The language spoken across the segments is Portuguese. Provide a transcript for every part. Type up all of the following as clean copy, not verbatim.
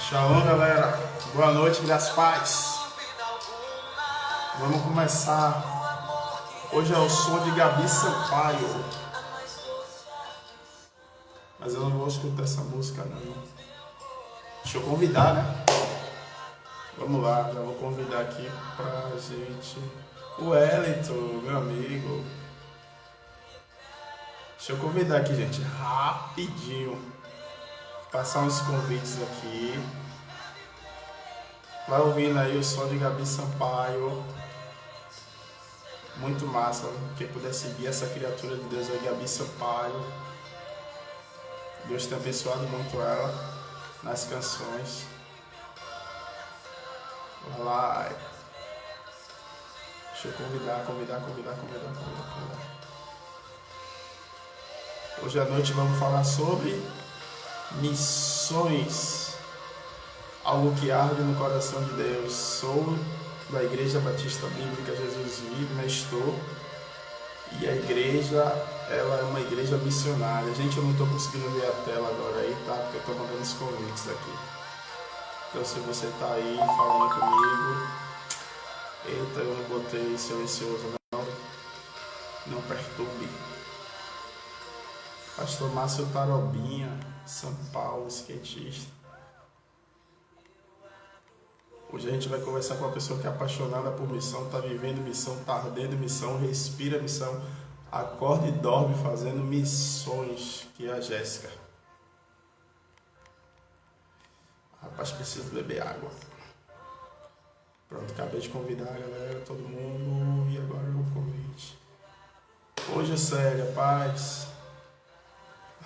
Shalom, galera. Boa noite, graças paz. Vamos começar. Hoje é o som de Gabi Sampaio. Mas eu não vou escutar essa música, não. Deixa eu convidar, né? Vamos lá, já vou convidar aqui pra gente. O Wellington, meu amigo. Deixa eu convidar aqui, gente, rapidinho. Passar uns convites aqui. Vai ouvindo aí o som de Gabi Sampaio. Muito massa. Quem puder seguir essa criatura de Deus aí, Gabi Sampaio. Deus tem abençoado muito ela nas canções. Vai lá. Deixa eu convidar. Hoje à noite vamos falar sobre missões. Algo que arde no coração de Deus. Sou da Igreja Batista Bíblica Jesus Vive, né? Estou. E a igreja, ela é uma igreja missionária. Gente, eu não estou conseguindo ver a tela agora aí, tá? Porque eu estou mandando os convites aqui. Então, se você está aí falando comigo... Eita, eu não botei silencioso, não. Não perturbe. Pastor Márcio Tarobinha, São Paulo, skatista. Hoje a gente vai conversar com uma pessoa que é apaixonada por missão, está vivendo missão, está ardendo missão, respira missão, acorda e dorme fazendo missões, que é a Jéssica. Rapaz, preciso beber água. Pronto, acabei de convidar a galera, todo mundo, e agora o convite. Hoje, sério, paz.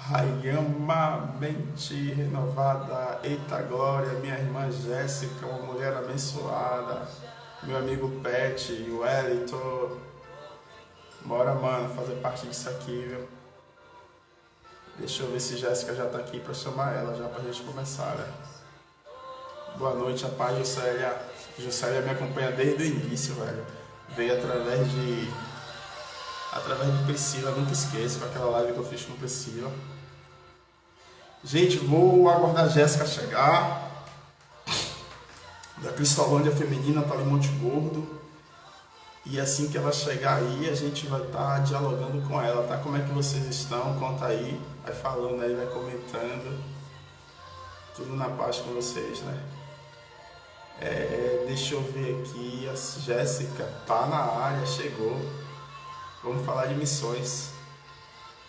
Rayama, mente renovada, eita glória, minha irmã Jéssica, uma mulher abençoada, meu amigo Pet, o Wellington, bora, mano, fazer parte disso aqui, viu? Deixa eu ver se Jéssica já tá aqui pra chamar ela, já pra gente começar, né? Boa noite, a paz, Juscelia. Juscelia me acompanha desde o início, velho. Veio através de Priscila, nunca esqueço, com aquela live que eu fiz com Priscila. Gente, vou aguardar a Jéssica chegar. Da Cristolândia Feminina, tá ali em Monte Gordo. E assim que ela chegar aí, a gente vai estar dialogando com ela, tá? Como é que vocês estão? Conta aí. Vai falando aí, vai comentando. Tudo na paz com vocês, né? Deixa eu ver aqui. A Jéssica tá na área, chegou. Vamos falar de missões.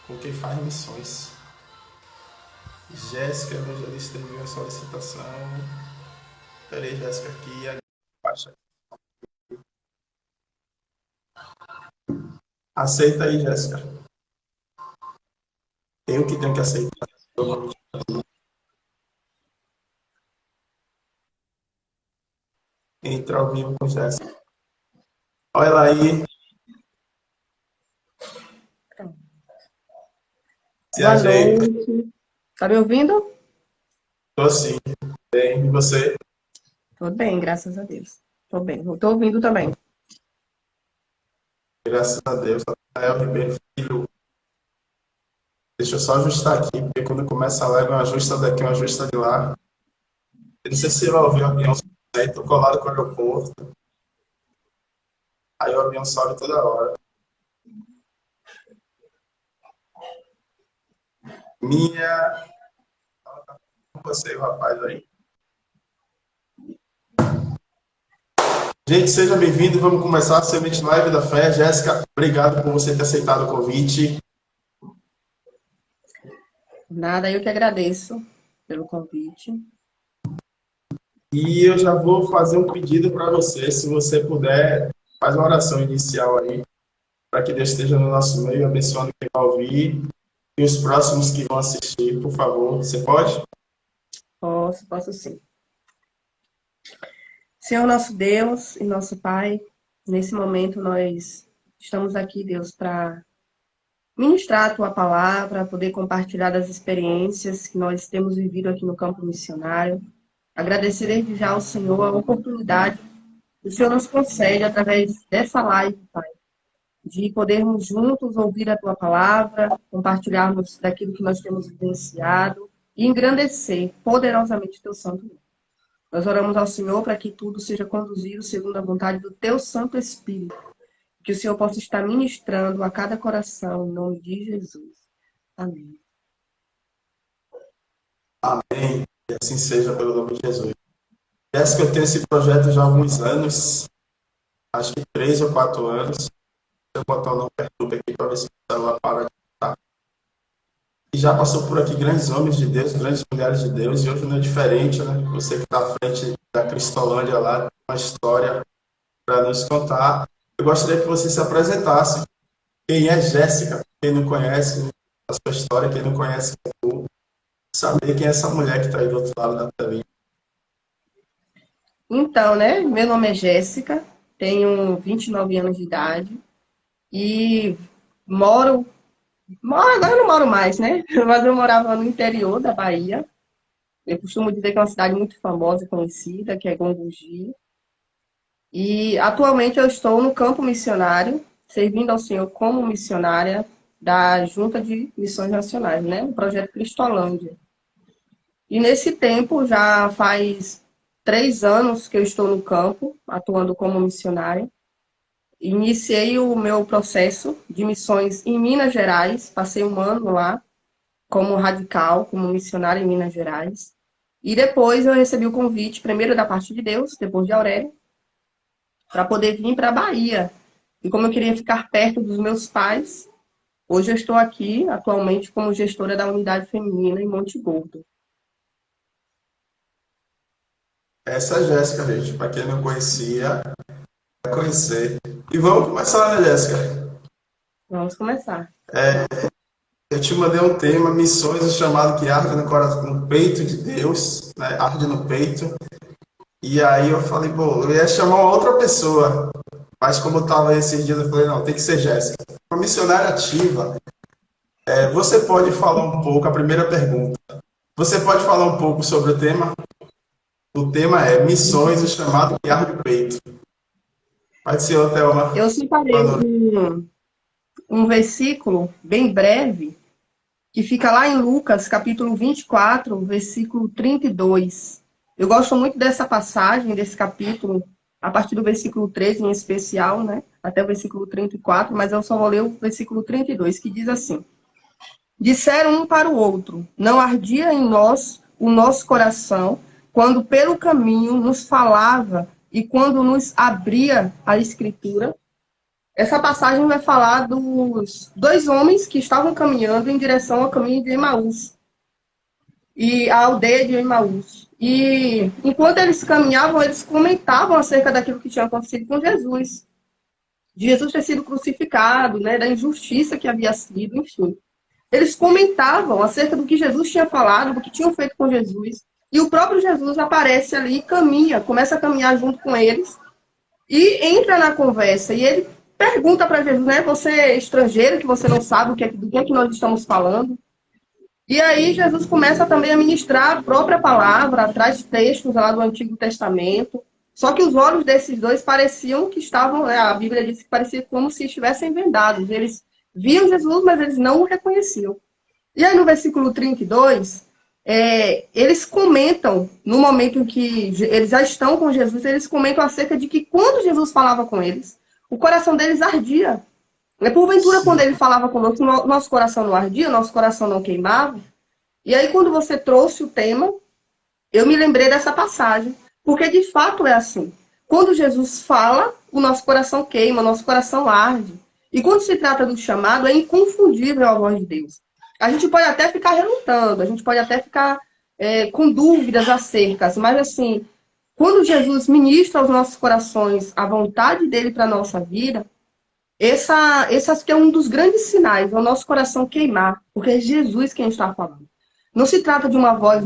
Com quem faz missões. Jéssica, evangelista, enviou a solicitação. Peraí, Jéssica, aqui. Aceita aí, Jéssica. Eu que tenho que aceitar. Entra ao vivo com Jéssica. Olha ela aí. Se Boa ajeita. noite. Tá me ouvindo? Tô sim. Bem, e você? Tô bem, graças a Deus. Tô bem. Tô ouvindo também. Graças a Deus. Rafael Ribeiro Filho. Deixa eu só ajustar aqui, porque quando começa a live, uma ajusta daqui, uma ajusta de lá. Eu não sei se você vai ouvir o avião sair, tô colado com o aeroporto. Aí o avião sobe toda hora. Minha. Com você, o rapaz aí. Gente, seja bem-vindo. Vamos começar a Semente Live da Fé. Jéssica, obrigado por você ter aceitado o convite. Nada, eu que agradeço pelo convite. E eu já vou fazer um pedido para você, se você puder, faz uma oração inicial aí, para que Deus esteja no nosso meio, abençoando quem vai ouvir e os próximos que vão assistir, por favor. Você pode? Posso sim. Senhor nosso Deus e nosso Pai, nesse momento nós estamos aqui, Deus, para ministrar a Tua palavra, poder compartilhar das experiências que nós temos vivido aqui no campo missionário. Agradecer desde já ao Senhor a oportunidade que o Senhor nos concede através dessa live, Pai, de podermos juntos ouvir a Tua palavra, compartilharmos daquilo que nós temos vivenciado e engrandecer poderosamente o Teu santo nome. Nós oramos ao Senhor para que tudo seja conduzido segundo a vontade do Teu Santo Espírito. Que o Senhor possa estar ministrando a cada coração, em nome de Jesus. Amém. Amém. Que assim seja pelo nome de Jesus. Jéssica, eu tenho esse projeto já há alguns anos, acho que 3 ou 4 anos. Deixa eu botar o nome perturba aqui para ver se o celular para de estar. E já passou por aqui grandes homens de Deus, grandes mulheres de Deus, e hoje não é diferente, né? Você que está à frente da Cristolândia lá, tem uma história para nos contar. Eu gostaria que você se apresentasse. Quem é Jéssica? Quem não conhece a sua história, quem não conhece tu, saber quem é essa mulher que está aí do outro lado da telinha. Então, né? Meu nome é Jéssica, tenho 29 anos de idade e agora eu não moro mais, né? Mas eu morava no interior da Bahia. Eu costumo dizer que é uma cidade muito famosa e conhecida, que é Gongogi. E atualmente eu estou no campo missionário, servindo ao Senhor como missionária da Junta de Missões Nacionais, né? O projeto Cristolândia. E nesse tempo, já faz 3 anos que eu estou no campo, atuando como missionária. Iniciei o meu processo de missões em Minas Gerais, passei um ano lá como radical, como missionária em Minas Gerais. E depois eu recebi o convite, primeiro da parte de Deus, depois de Aurélio, para poder vir para a Bahia. E como eu queria ficar perto dos meus pais, hoje eu estou aqui atualmente como gestora da unidade feminina em Monte Gordo. Essa é a Jéssica, gente. Para quem não conhecia, vai conhecer. E vamos começar, né, Jéssica? Vamos começar. Eu te mandei um tema, missões, o chamado que arde no coração, no peito de Deus, né? Arde no peito. E aí eu falei, bom, eu ia chamar uma outra pessoa, mas como eu estava esses dias, eu falei, não, tem que ser Jéssica. Uma missionária ativa. Você pode falar um pouco, a primeira pergunta, você pode falar um pouco sobre o tema? O tema é missões, o chamado que arde no peito. Pode ser, Thelma. Eu separei Boa noite. um versículo bem breve, que fica lá em Lucas, capítulo 24, versículo 32. Eu gosto muito dessa passagem, desse capítulo, a partir do versículo 13 em especial, né? Até o versículo 34, mas eu só vou ler o versículo 32, que diz assim: Disseram um para o outro, não ardia em nós o nosso coração, quando pelo caminho nos falava e quando nos abria a Escritura. Essa passagem vai falar dos dois homens que estavam caminhando em direção ao caminho de Emaús, e a aldeia de Emaús. E enquanto eles caminhavam, eles comentavam acerca daquilo que tinha acontecido com Jesus. De Jesus ter sido crucificado, né, da injustiça que havia sido, enfim. Eles comentavam acerca do que Jesus tinha falado, do que tinham feito com Jesus. E o próprio Jesus aparece ali e caminha, começa a caminhar junto com eles e entra na conversa. E ele pergunta para Jesus, né? Você é estrangeiro, que você não sabe do que é que nós estamos falando. E aí Jesus começa também a ministrar a própria palavra, traz textos lá do Antigo Testamento. Só que os olhos desses dois pareciam que estavam, a Bíblia diz que parecia como se estivessem vendados. Eles viam Jesus, mas eles não o reconheciam. E aí no versículo 32, eles comentam, no momento em que eles já estão com Jesus, eles comentam acerca de que quando Jesus falava com eles, o coração deles ardia. Porventura, quando ele falava conosco, nosso coração não ardia, nosso coração não queimava. E aí, quando você trouxe o tema, eu me lembrei dessa passagem, porque de fato é assim. Quando Jesus fala, o nosso coração queima, o nosso coração arde. E quando se trata do chamado, é inconfundível a voz de Deus. A gente pode até ficar relutando, a gente pode até ficar com dúvidas acerca, mas assim, quando Jesus ministra aos nossos corações a vontade dele para a nossa vida, esse acho que é um dos grandes sinais, é o nosso coração queimar, porque é Jesus quem está falando. Não se trata de uma voz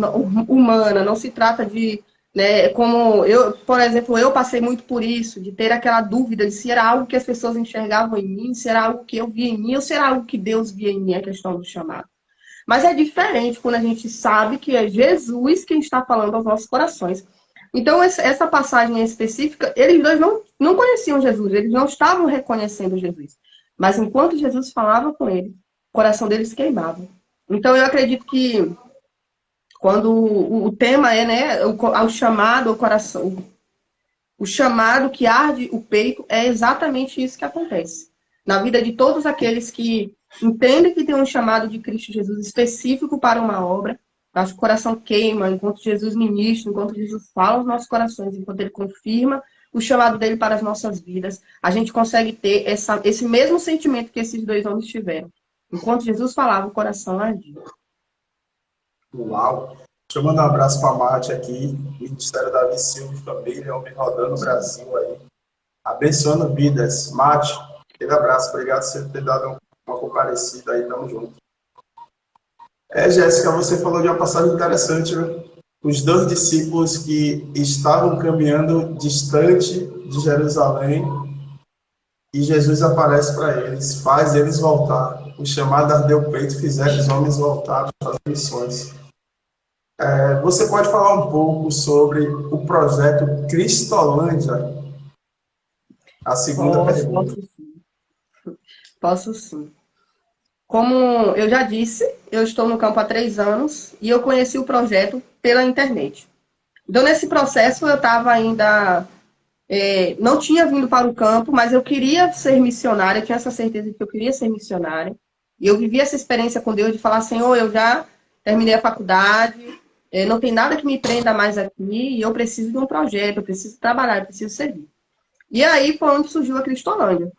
humana, não se trata de, né, como eu, por exemplo, eu passei muito por isso, de ter aquela dúvida de se era algo que as pessoas enxergavam em mim, se era algo que eu via em mim, ou se era algo que Deus via em mim, a questão do chamado. Mas é diferente quando a gente sabe que é Jesus quem está falando aos nossos corações. Então, essa passagem específica, eles dois não conheciam Jesus, eles não estavam reconhecendo Jesus. Mas enquanto Jesus falava com eles, o coração deles queimava. Então, eu acredito que Quando o tema é, né, o chamado ao coração, o chamado que arde o peito, é exatamente isso que acontece. Na vida de todos aqueles que entendem que tem um chamado de Cristo Jesus específico para uma obra, nosso coração queima enquanto Jesus ministra, enquanto Jesus fala aos nossos corações, enquanto ele confirma o chamado dele para as nossas vidas, a gente consegue ter esse mesmo sentimento que esses dois homens tiveram. Enquanto Jesus falava, o coração ardia. Uau! Deixa eu mandar um abraço para a Mate aqui, Ministério Davi Silva e Família, homem rodando o Brasil aí, abençoando vidas. Mate, aquele abraço, obrigado por você ter dado uma comparecida aí, tamo junto. Jéssica, você falou de uma passagem interessante, né? Os dois discípulos que estavam caminhando distante de Jerusalém e Jesus aparece para eles, faz eles voltar. O chamado ardeu o peito, fizeram os homens voltar para as missões. Você pode falar um pouco sobre o projeto Cristolândia? A segunda pergunta. Posso sim. Como eu já disse, eu estou no campo há 3 anos e eu conheci o projeto pela internet. Então, nesse processo, eu estava ainda... não tinha vindo para o campo, mas eu queria ser missionária, eu tinha essa certeza de que eu queria ser missionária. E eu vivi essa experiência com Deus de falar, Senhor, eu já terminei a faculdade, não tem nada que me prenda mais aqui, e eu preciso de um projeto, eu preciso trabalhar, eu preciso servir. E aí foi onde surgiu a Cristolândia.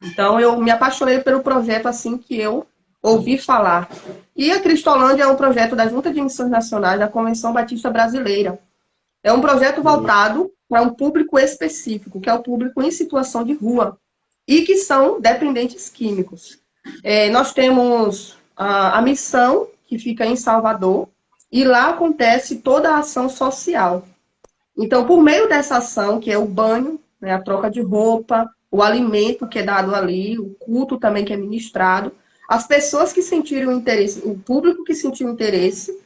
Então, eu me apaixonei pelo projeto assim que eu ouvi falar. E a Cristolândia é um projeto da Junta de Missões Nacionais da Convenção Batista Brasileira. É um projeto voltado para um público específico, que é o público em situação de rua e que são dependentes químicos. Nós temos a missão, que fica em Salvador, e lá acontece toda a ação social. Então, por meio dessa ação, que é o banho, né, a troca de roupa, o alimento que é dado ali, o culto também que é ministrado, as pessoas que sentirem interesse, o público que sentiu interesse,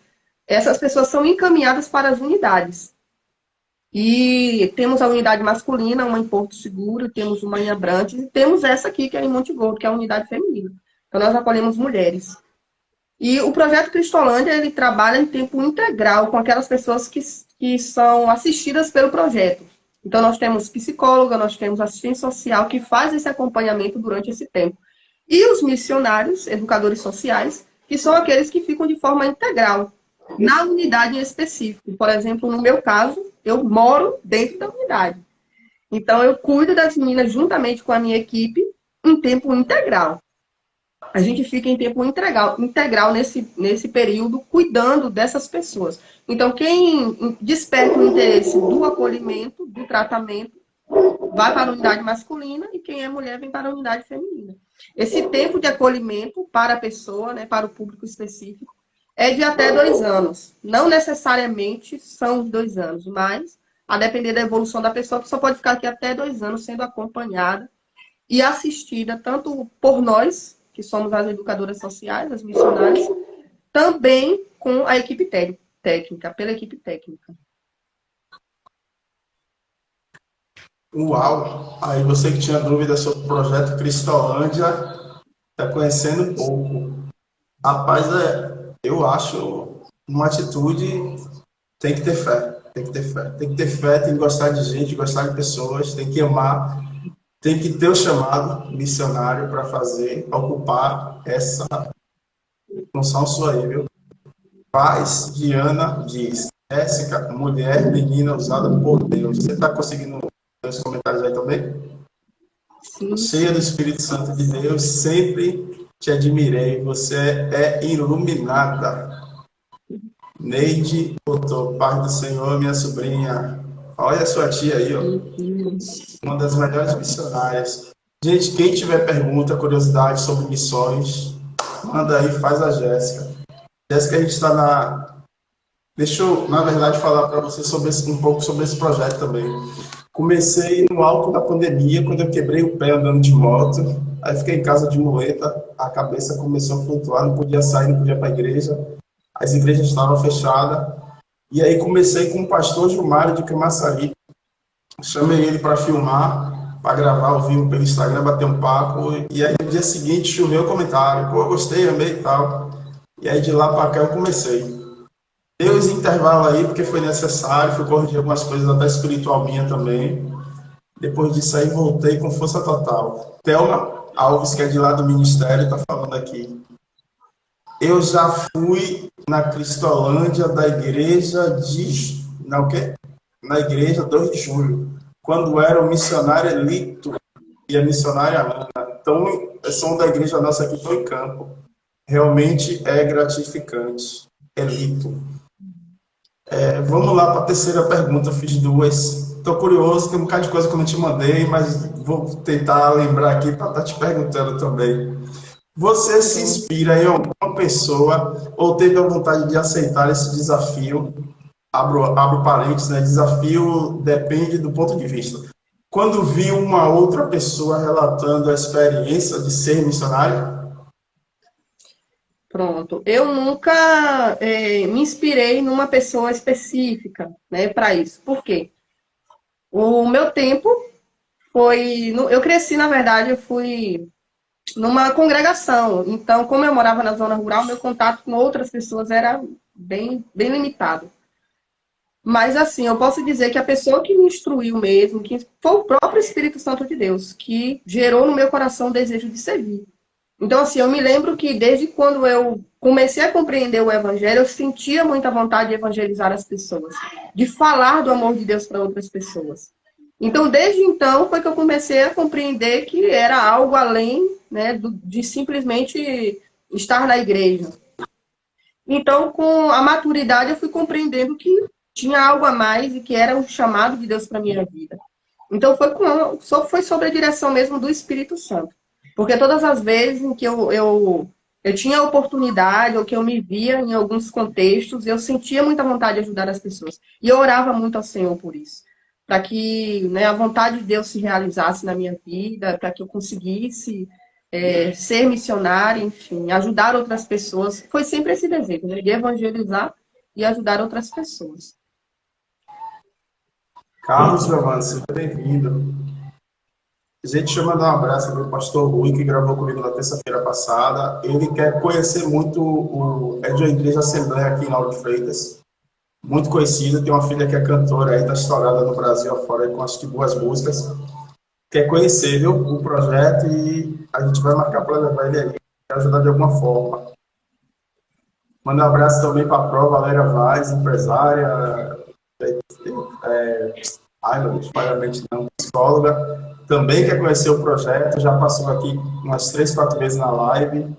essas pessoas são encaminhadas para as unidades. E temos a unidade masculina, uma em Porto Seguro, temos uma em Abrantes, e temos essa aqui, que é em Monte Gordo, que é a unidade feminina. Então, nós acolhemos mulheres. E o projeto Cristolândia, ele trabalha em tempo integral com aquelas pessoas que são assistidas pelo projeto. Então, nós temos psicóloga, nós temos assistente social que faz esse acompanhamento durante esse tempo. E os missionários, educadores sociais, que são aqueles que ficam de forma integral, na unidade em específico. Por exemplo, no meu caso, eu moro dentro da unidade. Então, eu cuido das meninas juntamente com a minha equipe em tempo integral. A gente fica em tempo integral nesse período, cuidando dessas pessoas. Então, quem desperta o interesse do acolhimento, do tratamento, vai para a unidade masculina, e quem é mulher vem para a unidade feminina. Esse tempo de acolhimento para a pessoa, né, para o público específico, é de até 2 anos. Não necessariamente são os 2 anos, mas, a depender da evolução da pessoa, a pessoa pode ficar aqui até 2 anos sendo acompanhada e assistida tanto por nós, que somos as educadoras sociais, as missionárias, também com a equipe técnica, pela equipe técnica. Uau! Aí você que tinha dúvida sobre o projeto Cristolândia, está conhecendo pouco. Rapaz, eu acho uma atitude, tem que ter fé, tem que ter fé. Tem que ter fé, tem que gostar de gente, gostar de pessoas, tem que amar, tem que ter o chamado missionário para fazer, ocupar essa função sua aí, viu? Paz, Diana diz, Jéssica, mulher, menina usada por Deus. Você está conseguindo ver os comentários aí também? Sim. Cheia do Espírito Santo de Deus, sempre te admirei. Você é iluminada. Neide botou, paz do Senhor, minha sobrinha. Olha a sua tia aí, ó. Uma das melhores missionárias. Gente, quem tiver pergunta, curiosidade sobre missões, manda aí, faz a Jéssica. Jéssica, a gente está na... Deixa eu, na verdade, falar para você um pouco sobre esse projeto também. Comecei no alto da pandemia, quando eu quebrei o pé andando de moto. Aí fiquei em casa de muleta, a cabeça começou a flutuar, não podia sair, não podia ir para a igreja. As igrejas estavam fechadas. E aí comecei com o pastor Gilmário de Camaçari. Chamei ele para filmar, para gravar ao vivo pelo Instagram, bater um papo. E aí no dia seguinte choveu o comentário. Pô, gostei, amei e tal. E aí de lá para cá eu comecei. Deu esse intervalo aí porque foi necessário, fui corrigir algumas coisas até espiritual minha também. Depois disso aí voltei com força total. Thelma Alves, que é de lá do Ministério, está falando aqui. Eu já fui na Cristolândia da igreja de... Na o quê? Na igreja 2 de julho, quando era o missionário Elito e a missionária Ana. Então, são da igreja nossa aqui, estou em campo. Realmente é gratificante. Elito. Vamos lá para a terceira pergunta, fiz duas. Estou curioso, tem um bocado de coisa que eu não te mandei, mas vou tentar lembrar aqui para estar te perguntando também. Você se inspira em alguma pessoa ou teve a vontade de aceitar esse desafio? Abro parênteses, né? Desafio depende do ponto de vista. Quando viu uma outra pessoa relatando a experiência de ser missionário? Pronto. Eu nunca me inspirei numa pessoa específica, né, para isso. Por quê? O meu tempo foi. Eu cresci, na verdade, eu fui numa congregação. Então, como eu morava na zona rural, meu contato com outras pessoas era bem limitado. Mas, assim, eu posso dizer que a pessoa que me instruiu mesmo, que foi o próprio Espírito Santo de Deus, que gerou no meu coração o desejo de servir. Então, assim, eu me lembro que desde quando eu comecei a compreender o Evangelho, eu sentia muita vontade de evangelizar as pessoas, de falar do amor de Deus para outras pessoas. Então, desde então, foi que eu comecei a compreender que era algo além, né, de simplesmente estar na igreja. Então, com a maturidade, eu fui compreendendo que tinha algo a mais e que era um chamado de Deus para a minha vida. Então, foi sobre a direção mesmo do Espírito Santo. Porque todas as vezes em que eu tinha a oportunidade ou que eu me via em alguns contextos, eu sentia muita vontade de ajudar as pessoas. E eu orava muito ao Senhor por isso. Para que, né, a vontade de Deus se realizasse na minha vida, para que eu conseguisse ser missionária, enfim, ajudar outras pessoas. Foi sempre esse desejo, né, de evangelizar e ajudar outras pessoas. Carlos Giovanni, seja bem-vindo. Gente, deixa eu mandar um abraço para o pastor Rui, que gravou comigo na terça-feira passada. Ele quer conhecer muito é de uma igreja Assembleia aqui em Lauro de Freitas. Muito conhecida, tem uma filha que é cantora aí, está estourada no Brasil afora com acho que boas músicas. Quer conhecer, viu, o projeto e a gente vai marcar para levar ele aí, para ajudar de alguma forma. Manda um abraço também para a Prova, Valéria Vaz, empresária, ai meu Deus, pagamento não, psicóloga, também quer conhecer o projeto, já passou aqui umas 3, 4 vezes na live,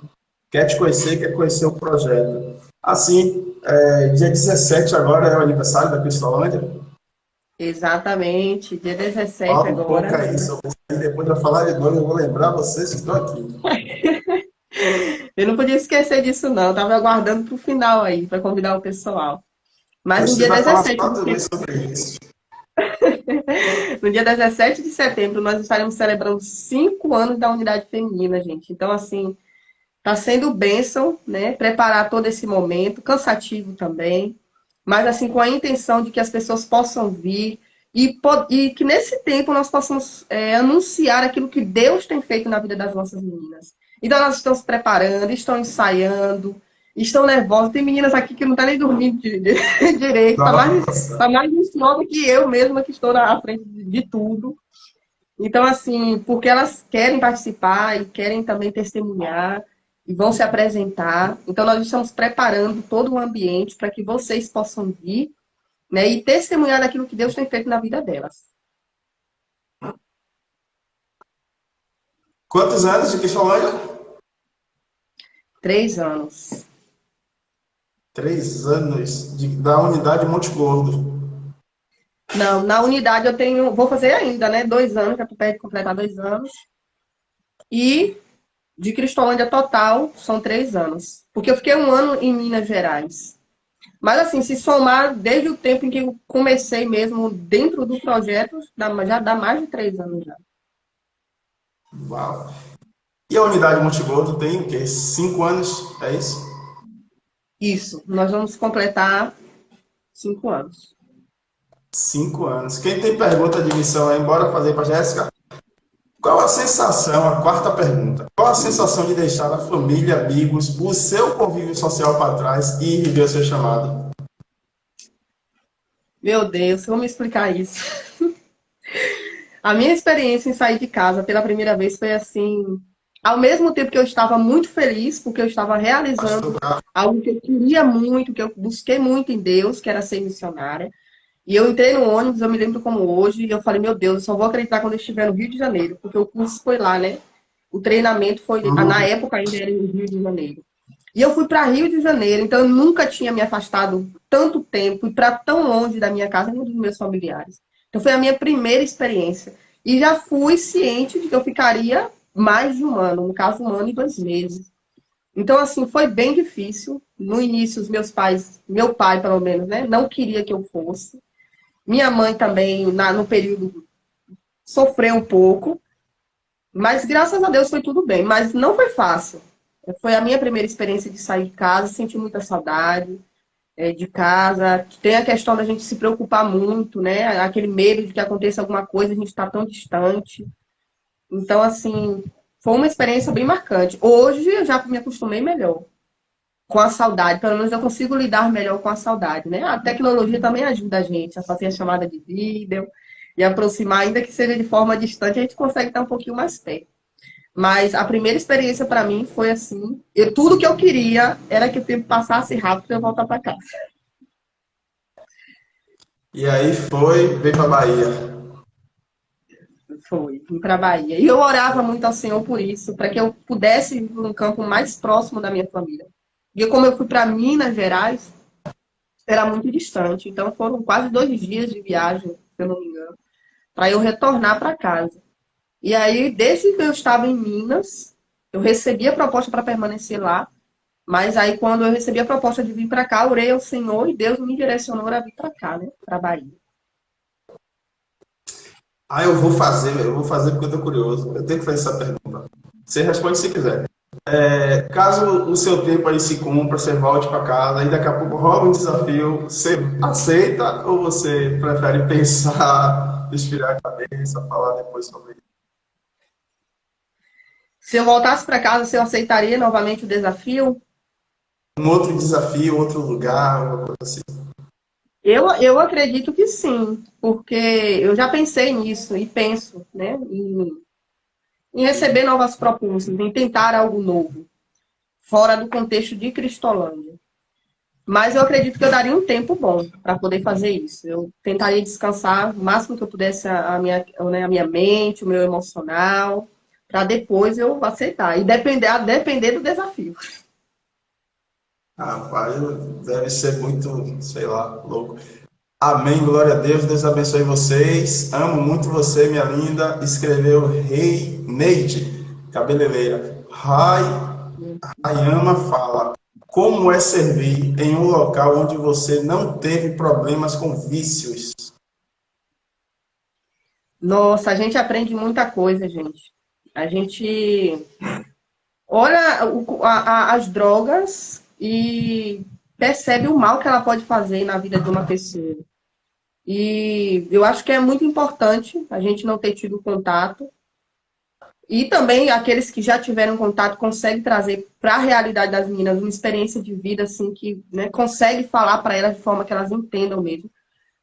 quer te conhecer, quer conhecer o projeto. Assim, dia 17 agora é o aniversário da Cristolândia. Exatamente, dia 17 Fala um agora. pouco aí sobre isso aí, depois de eu falar de novo, eu vou lembrar vocês que estão aqui. Eu não podia esquecer disso, não. Eu estava aguardando para o final aí, para convidar o pessoal. Mas no Você dia vai falar 17 só de também setembro, sobre isso. no dia 17 de setembro, nós estaremos celebrando 5 anos da unidade feminina, gente. Então, assim, está sendo bênção, né? Preparar todo esse momento, cansativo também, mas assim, com a intenção de que as pessoas possam vir e que nesse tempo nós possamos anunciar aquilo que Deus tem feito na vida das nossas meninas. Então, elas estão se preparando, estão ensaiando, estão nervosas. Tem meninas aqui que não estão nem dormindo direito, Nossa. tá mais ansiosa que eu mesma, que estou na frente de tudo. Então, assim, porque elas querem participar e querem também testemunhar e vão se apresentar. Então, nós estamos preparando todo o ambiente para que vocês possam vir, né, e testemunhar daquilo que Deus tem feito na vida delas. Quantos anos de Cristolândia? 3 anos. 3 anos da unidade Monte Gordo. Não, na unidade eu tenho, vou fazer ainda, né? 2 anos, que eu estou perto de completar 2 anos. E de Cristolândia total são 3 anos. Porque eu fiquei 1 ano em Minas Gerais. Mas assim, se somar desde o tempo em que eu comecei mesmo dentro do projeto, já dá mais de 3 anos já. Uau. E a unidade Monte Gordo tem o quê? 5 anos? É isso? Isso, nós vamos completar 5 anos. 5 anos. Quem tem pergunta de missão aí, bora fazer para a Jéssica? Qual a sensação, a quarta pergunta, qual a sensação de deixar a família, amigos, o seu convívio social para trás e viver o seu chamado? Meu Deus, vamos explicar isso. A minha experiência em sair de casa pela primeira vez foi assim, ao mesmo tempo que eu estava muito feliz, porque eu estava realizando algo que eu queria muito, que eu busquei muito em Deus, que era ser missionária. E eu entrei no ônibus, eu me lembro como hoje, e eu falei, meu Deus, eu só vou acreditar quando eu estiver no Rio de Janeiro, porque o curso foi lá, né? O treinamento foi, na Hum. época ainda era em Rio de Janeiro. E eu fui para Rio de Janeiro, então eu nunca tinha me afastado tanto tempo e para tão longe da minha casa, nem dos meus familiares. Então foi a minha primeira experiência. E já fui ciente de que eu ficaria mais de um ano, no caso, 1 ano e 2 meses. Então, assim, foi bem difícil. No início, os meus pais, meu pai, pelo menos, né, não queria que eu fosse. Minha mãe também, no período, sofreu um pouco, mas graças a Deus foi tudo bem. Mas não foi fácil. Foi a minha primeira experiência de sair de casa, senti muita saudade de casa. Tem a questão da gente se preocupar muito, né? Aquele medo de que aconteça alguma coisa, a gente está tão distante. Então, assim, foi uma experiência bem marcante. Hoje eu já me acostumei melhor com a saudade, pelo menos eu consigo lidar melhor com a saudade, né? A tecnologia também ajuda a gente a fazer a chamada de vídeo e aproximar, ainda que seja de forma distante, a gente consegue estar um pouquinho mais perto. Mas a primeira experiência para mim foi assim, tudo que eu queria era que o tempo passasse rápido para eu voltar para casa. E aí veio pra Bahia. Foi, vim para a Bahia. E eu orava muito ao Senhor por isso, para que eu pudesse ir para um campo mais próximo da minha família. E como eu fui para Minas Gerais, era muito distante. Então foram quase 2 dias de viagem, se eu não me engano, para eu retornar para casa. E aí, desde que eu estava em Minas, eu recebi a proposta para permanecer lá. Mas aí, quando eu recebi a proposta de vir para cá, orei ao Senhor e Deus me direcionou a vir para cá, né? Para Bahia. Ah, eu vou fazer porque eu tô curioso. Eu tenho que fazer essa pergunta. Você responde se quiser. Caso o seu tempo aí se cumpra, você volte para casa e daqui a pouco rola um desafio, você aceita ou você prefere pensar, esfriar a cabeça, falar depois sobre isso? Se eu voltasse para casa, se eu aceitaria novamente o desafio? Um outro desafio, outro lugar, uma coisa assim. Eu acredito que sim, porque eu já pensei nisso e penso, né? Em receber novas propostas, em tentar algo novo, fora do contexto de Cristolândia. Mas eu acredito que eu daria um tempo bom para poder fazer isso. Eu tentaria descansar o máximo que eu pudesse né, a minha mente, o meu emocional, para depois eu aceitar. E depender do desafio. Rapaz, deve ser muito, sei lá, louco. Amém, glória a Deus, Deus abençoe vocês. Amo muito você, minha linda. Escreveu Rei Neide, cabeleireira. Rayama fala: como é servir em um local onde você não teve problemas com vícios? Nossa, a gente aprende muita coisa, gente. A gente olha as drogas e percebe o mal que ela pode fazer na vida de uma pessoa. E eu acho que é muito importante a gente não ter tido contato. E também aqueles que já tiveram contato conseguem trazer para a realidade das meninas uma experiência de vida assim que, né, consegue falar para elas de forma que elas entendam mesmo.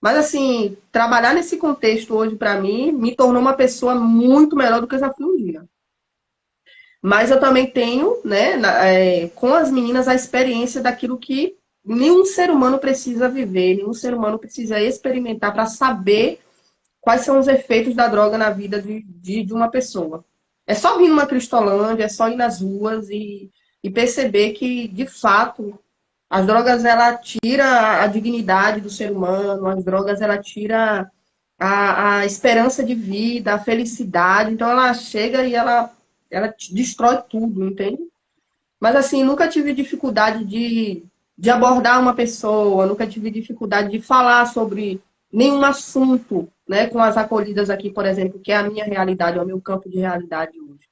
Mas assim, trabalhar nesse contexto hoje para mim me tornou uma pessoa muito melhor do que eu já fui um dia. Mas eu também tenho, né, com as meninas a experiência daquilo que nenhum ser humano precisa viver, nenhum ser humano precisa experimentar para saber quais são os efeitos da droga na vida de uma pessoa. É só vir numa Cristolândia, é só ir nas ruas e perceber que, de fato, as drogas ela tira a dignidade do ser humano, as drogas ela tira a esperança de vida, a felicidade. Então ela chega e ela destrói tudo, entende? Mas assim, nunca tive dificuldade de abordar uma pessoa, nunca tive dificuldade de falar sobre nenhum assunto, né, com as acolhidas aqui, por exemplo, que é a minha realidade, é o meu campo de realidade hoje.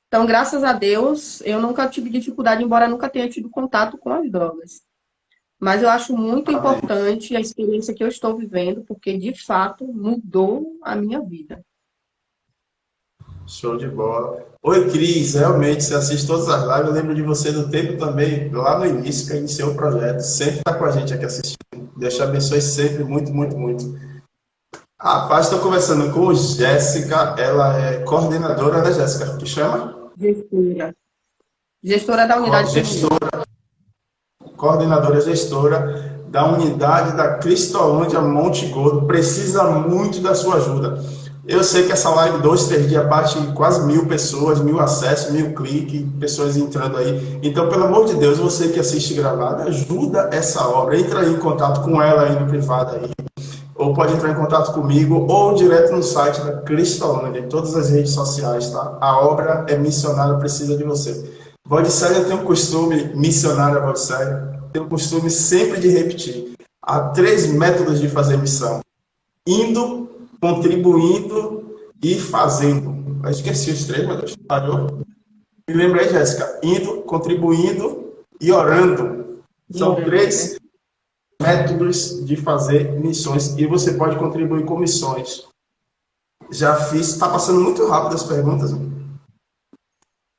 Então, graças a Deus, eu nunca tive dificuldade, embora nunca tenha tido contato com as drogas. Mas eu acho muito Amém. importante a experiência que eu estou vivendo, porque de fato mudou a minha vida. Show de bola. Oi, Cris, realmente, você assiste todas as lives, eu lembro de você do tempo também, lá no início, que iniciou o projeto, sempre está com a gente aqui assistindo. Deus te abençoe sempre, muito, muito, muito. Rapaz, estou conversando com Jéssica, ela é coordenadora, né, Jéssica? Que chama? Gestora. Gestora da unidade feminina. Gestora, coordenadora gestora da unidade da Cristolândia Monte Gordo, precisa muito da sua ajuda. Eu sei que essa live, 2, 3 dias, bate quase 1.000 pessoas, 1.000 acessos, 1.000 cliques, pessoas entrando aí. Então, pelo amor de Deus, você que assiste gravado, ajuda essa obra. Entra aí em contato com ela aí no privado aí. Ou pode entrar em contato comigo, ou direto no site da Cristolândia, em todas as redes sociais, tá? A obra é missionária, precisa de você. Vodicélia tem um costume, missionária Vodicélia, tem um costume sempre de repetir. Há 3 métodos de fazer missão: indo, contribuindo e fazendo. Eu esqueci os 3, meu Deus. Falhou? Me lembrei, Jéssica. Indo, contribuindo e orando. São Orando, né? 3 métodos de fazer missões e você pode contribuir com missões. Já fiz, está passando muito rápido as perguntas.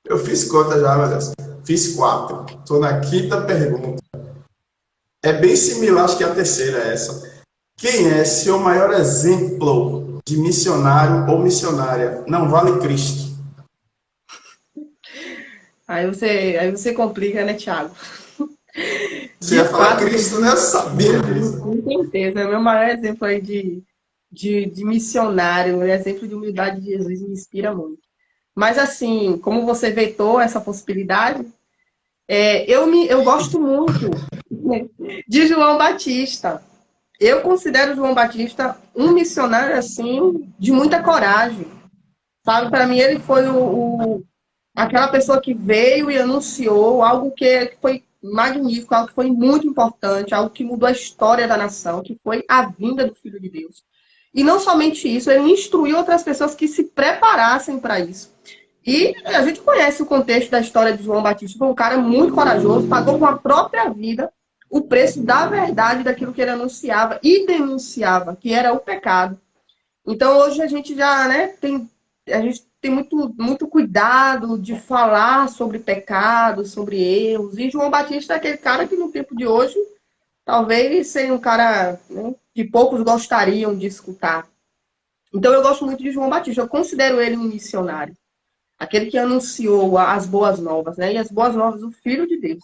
Eu fiz conta já, meu Deus. Fiz 4. Estou na 5ª pergunta. É bem similar, acho que a terceira é essa. Quem é seu maior exemplo de missionário ou missionária? Não vale Cristo. Aí você complica, né, Thiago? Você De ia falar fato, Cristo, né? Eu sabia disso. com certeza, é o meu maior exemplo aí de missionário, o exemplo de humildade de Jesus me inspira muito. Mas assim, como você vetou essa possibilidade, eu gosto muito, né, de João Batista. Eu considero João Batista um missionário assim de muita coragem, sabe? Para mim ele foi aquela pessoa que veio e anunciou algo que foi magnífico, algo que foi muito importante, algo que mudou a história da nação, que foi a vinda do Filho de Deus. E não somente isso, ele instruiu outras pessoas que se preparassem para isso. E a gente conhece o contexto da história de João Batista. Foi um cara muito corajoso, pagou com a própria vida o preço da verdade daquilo que ele anunciava e denunciava, que era o pecado. Então hoje a gente já, né, a gente tem muito, muito cuidado de falar sobre pecado, sobre erros. E João Batista é aquele cara que no tempo de hoje talvez seja um cara, né, que poucos gostariam de escutar. Então eu gosto muito de João Batista. Eu considero ele um missionário, aquele que anunciou as boas novas, né? E as boas novas do Filho de Deus.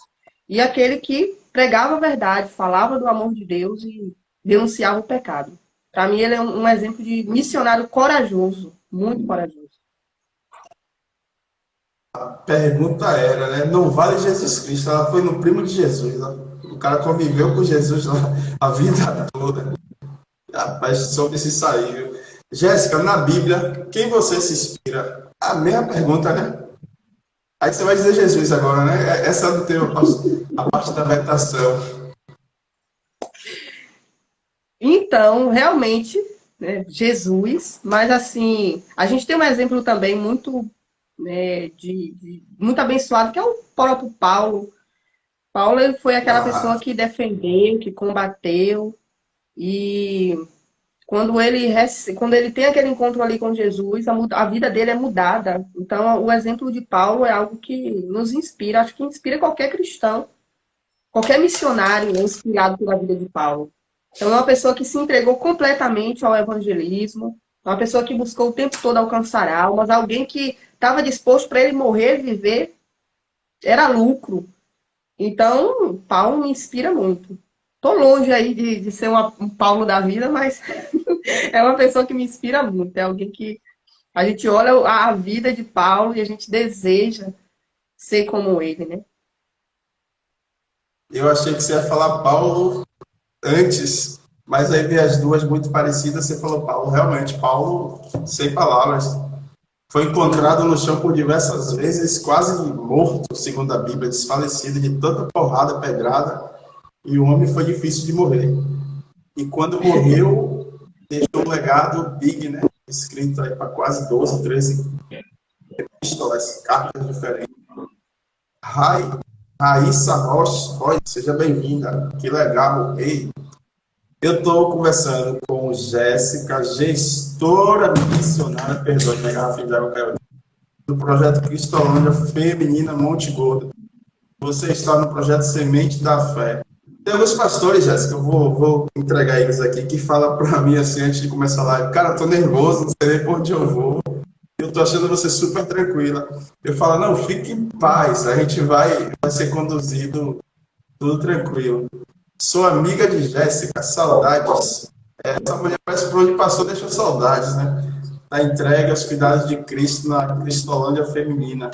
E aquele que pregava a verdade, falava do amor de Deus e denunciava o pecado. Para mim, ele é um exemplo de missionário corajoso, muito corajoso. A pergunta era, né? Não vale Jesus Cristo. Ela foi no primo de Jesus. Né? O cara conviveu com Jesus lá a vida toda. Rapaz, sobre se saiu. Jéssica, na Bíblia, quem você se inspira? A mesma pergunta, né? Aí você vai dizer Jesus agora, né? Essa é do teu, a parte da meditação. Então, realmente, né, Jesus, mas assim, a gente tem um exemplo também muito, né, muito abençoado, que é o próprio Paulo. Paulo ele foi aquela pessoa Ah, que defendeu, que combateu, e quando ele tem aquele encontro ali com Jesus, a vida dele é mudada. Então, o exemplo de Paulo é algo que nos inspira, acho que inspira qualquer cristão, qualquer missionário é inspirado pela vida de Paulo. Então, é uma pessoa que se entregou completamente ao evangelismo, uma pessoa que buscou o tempo todo alcançar almas, alguém que estava disposto para ele morrer, viver, era lucro. Então, Paulo me inspira muito. Estou longe aí de ser um Paulo da vida, mas é uma pessoa que me inspira muito. É alguém que a gente olha a vida de Paulo e a gente deseja ser como ele, né? eu achei que você ia falar Paulo antes, mas aí vi as duas muito parecidas. Você falou Paulo. Realmente, Paulo, sem palavras, foi encontrado no chão por diversas vezes, quase morto, segundo a Bíblia, desfalecido de tanta porrada, pedrada, e o homem foi difícil de morrer. E quando morreu, deixou um legado big, né? Escrito aí para quase 12, 13 epístolas, cartas diferentes. Rai, Raíssa Rocha, seja bem-vinda. Que legal. Ei, eu estou conversando com Jéssica, gestora missionária, perdoe, minha garrafinha de água caiu. do projeto Cristolândia Feminina Monte Gordo. Você está no projeto Semente da Fé. Tem alguns pastores, Jéssica, eu vou entregar eles aqui, que falam para mim assim, antes de começar a live, cara, tô nervoso, não sei nem por onde eu vou. Eu tô achando você super tranquila. Eu falo, não, fique em paz, a gente vai ser conduzido tudo tranquilo. Sou amiga de Jéssica, saudades. Essa mulher parece que por onde passou deixou saudades, né? Da entrega aos cuidados de Cristo na Cristolândia Feminina.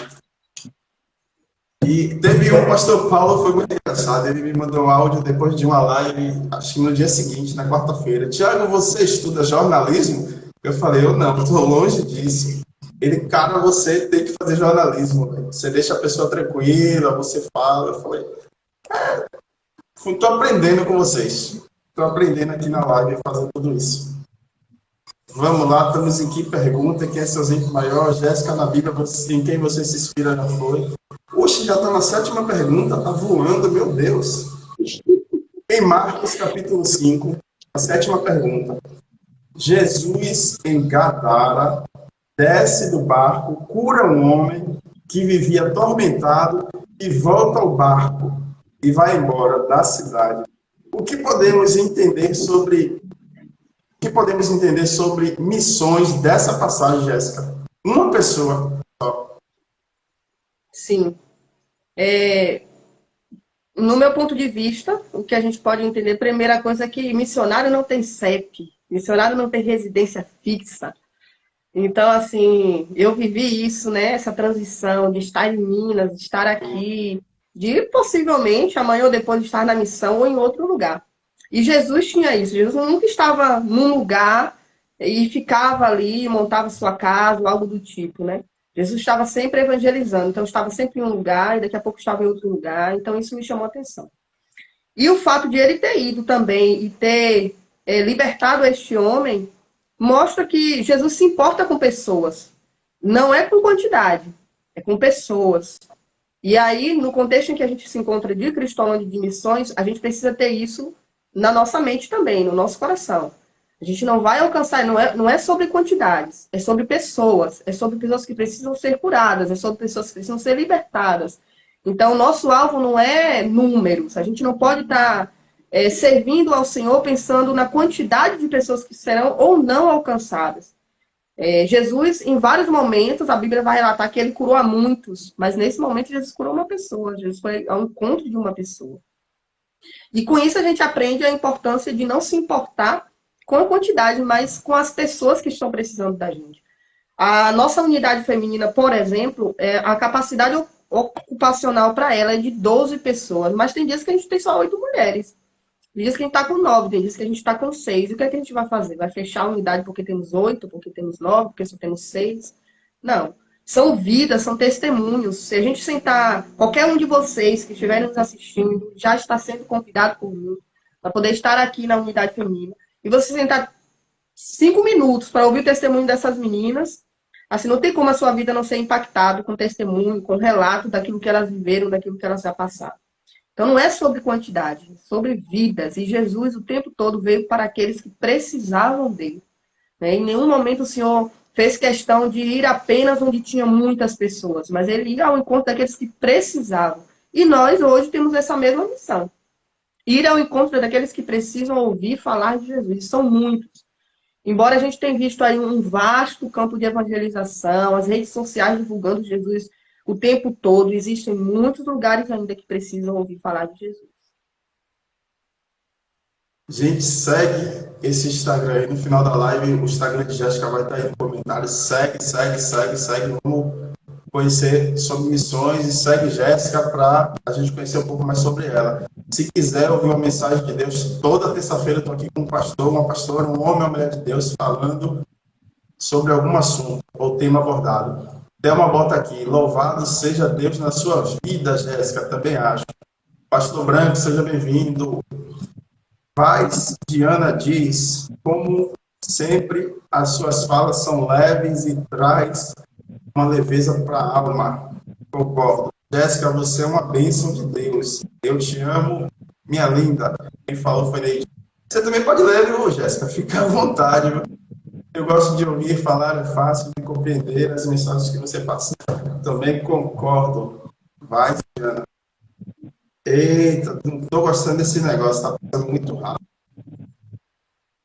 E teve um pastor Paulo, foi muito engraçado, ele me mandou um áudio depois de uma live, acho que no dia seguinte, na quarta-feira. Tiago, você estuda jornalismo? Eu falei, eu não, estou longe disso. Ele, cara, você tem que fazer jornalismo, véio. Você deixa a pessoa tranquila, você fala. Eu falei, estou aprendendo com vocês. Estou aprendendo aqui na live a fazer tudo isso. Vamos lá, estamos em que pergunta? Quem é seu exemplo maior? Jéssica, na Bíblia, em quem você se inspira já foi? Oxe, já está na 7ª pergunta, está voando, meu Deus. Em Marcos, capítulo 5, a 7ª pergunta. Jesus, em Gadara, desce do barco, cura um homem que vivia atormentado e volta ao barco e vai embora da cidade. O que podemos entender sobre missões dessa passagem, Jéssica? Uma pessoa só. Sim. No meu ponto de vista, o que a gente pode entender, a primeira coisa é que missionário não tem CEP, missionário não tem residência fixa. Então, assim, eu vivi isso, né? Essa transição de estar em Minas, de estar aqui, de possivelmente amanhã ou depois estar na missão ou em outro lugar. E Jesus tinha isso. Jesus nunca estava num lugar e ficava ali, montava sua casa, ou algo do tipo, né? Jesus estava sempre evangelizando. Então, estava sempre em um lugar e daqui a pouco estava em outro lugar. Então, isso me chamou a atenção. E o fato de ele ter ido também e ter libertado este homem mostra que Jesus se importa com pessoas. Não é com quantidade, é com pessoas. E aí, no contexto em que a gente se encontra de Cristolândia de missões, a gente precisa ter isso na nossa mente também, no nosso coração. A gente não vai alcançar, não é sobre quantidades, é sobre pessoas que precisam ser curadas, é sobre pessoas que precisam ser libertadas. Então, o nosso alvo não é números, a gente não pode estar servindo ao Senhor pensando na quantidade de pessoas que serão ou não alcançadas. Jesus, em vários momentos, a Bíblia vai relatar que ele curou a muitos, mas nesse momento Jesus curou uma pessoa, Jesus foi ao encontro de uma pessoa. E com isso a gente aprende a importância de não se importar com a quantidade, mas com as pessoas que estão precisando da gente. A nossa unidade feminina, por exemplo, a capacidade ocupacional para ela é de 12 pessoas, mas tem dias que a gente tem só 8 mulheres. Tem dias que a gente está com 9, tem dias que a gente está com 6. E o que é que a gente vai fazer? Vai fechar a unidade porque temos 8, porque temos 9, porque só temos 6? Não. São vidas, são testemunhos. Se a gente sentar, qualquer um de vocês que estiverem nos assistindo, já está sendo convidado por mim para poder estar aqui na unidade feminina. E você sentar 5 minutos para ouvir o testemunho dessas meninas, assim, não tem como a sua vida não ser impactada com testemunho, com relato daquilo que elas viveram, daquilo que elas já passaram. Então, não é sobre quantidade, é sobre vidas. E Jesus, o tempo todo, veio para aqueles que precisavam dele. Em nenhum momento o Senhor fez questão de ir apenas onde tinha muitas pessoas, mas ele ia ao encontro daqueles que precisavam. E nós, hoje, temos essa mesma missão. Ir ao encontro daqueles que precisam ouvir falar de Jesus. E são muitos. Embora a gente tenha visto aí um vasto campo de evangelização, as redes sociais divulgando Jesus o tempo todo, existem muitos lugares ainda que precisam ouvir falar de Jesus. Gente, segue esse Instagram aí no final da live. O Instagram de Jéssica vai estar aí no comentário. Segue. Vamos conhecer sobre missões e segue Jéssica para a gente conhecer um pouco mais sobre ela. Se quiser ouvir uma mensagem de Deus, toda terça-feira eu estou aqui com um pastor, uma pastora, um homem ou uma mulher de Deus falando sobre algum assunto ou tema abordado. Thelma bota aqui, louvado seja Deus na sua vida, Jéssica, também acho. Pastor Branco, seja bem-vindo. Paz, Diana diz, como sempre, as suas falas são leves e traz uma leveza para a alma. Concordo. Jéssica, você é uma bênção de Deus. Eu te amo, minha linda. Quem falou foi Neide. Você também pode ler, viu, Jéssica? Fica à vontade, viu? Eu gosto de ouvir falar, é fácil de compreender as mensagens que você passa. Também concordo. Vai, Diana. Eita, não estou gostando desse negócio, tá passando muito rápido.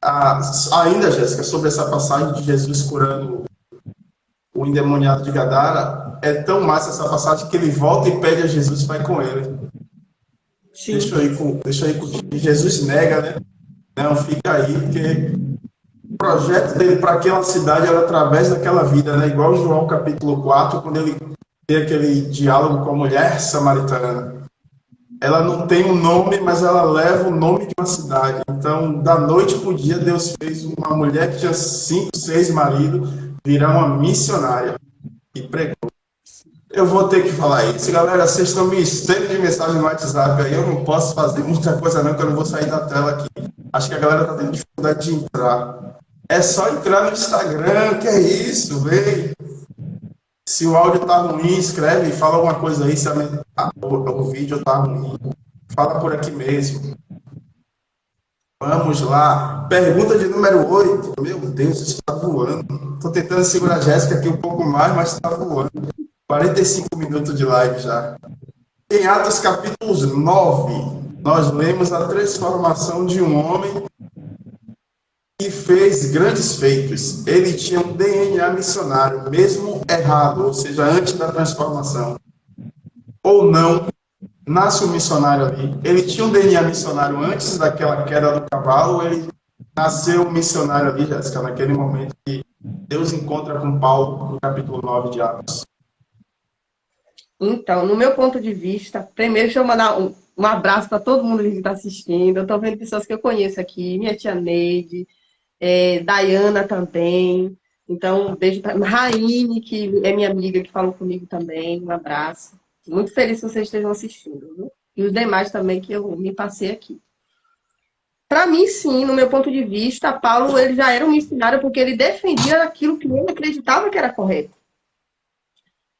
Ah, ainda, Jéssica, sobre essa passagem de Jesus curando o endemoniado de Gadara, é tão massa essa passagem que ele volta e pede a Jesus para ir com ele. Sim. Deixa eu ir contigo. Jesus nega, né? Não, fica aí, porque o projeto dele para aquela cidade era através daquela vida, né? Igual João capítulo 4, quando ele tem aquele diálogo com a mulher samaritana. Ela não tem um nome, mas ela leva o nome de uma cidade. Então, da noite para o dia, Deus fez uma mulher que tinha 5, 6 maridos virar uma missionária e pregou. Eu vou ter que falar isso. Galera, vocês estão me estendo de mensagem no WhatsApp aí. Eu não posso fazer muita coisa não, que eu não vou sair da tela aqui. Acho que a galera está tendo dificuldade de entrar. É só entrar no Instagram, que é isso, vem. Se o áudio tá ruim, escreve, fala alguma coisa aí. Se o vídeo tá ruim, fala por aqui mesmo. Vamos lá. Pergunta de número 8. Meu Deus, está voando. Estou tentando segurar a Jéssica aqui um pouco mais, mas está voando. 45 minutos de live já. Em Atos capítulos 9, nós lemos a transformação de um homem que fez grandes feitos. Ele tinha um DNA missionário, mesmo errado, ou seja, antes da transformação. Ou não, nasce um missionário ali. Ele tinha um DNA missionário antes daquela queda do cavalo, ele nasceu um missionário ali, Jéssica, naquele momento que Deus encontra com Paulo no capítulo 9 de Atos. Então, no meu ponto de vista, primeiro deixa eu mandar um abraço para todo mundo que está assistindo. Eu estou vendo pessoas que eu conheço aqui, minha tia Neide, Dayana também. Então, um beijo para Raine, que é minha amiga, que falou comigo também. Um abraço. Muito feliz que vocês estejam assistindo, viu? E os demais também que eu me passei aqui. Para mim, sim, no meu ponto de vista, Paulo ele já era um missionário porque ele defendia aquilo que ele acreditava que era correto.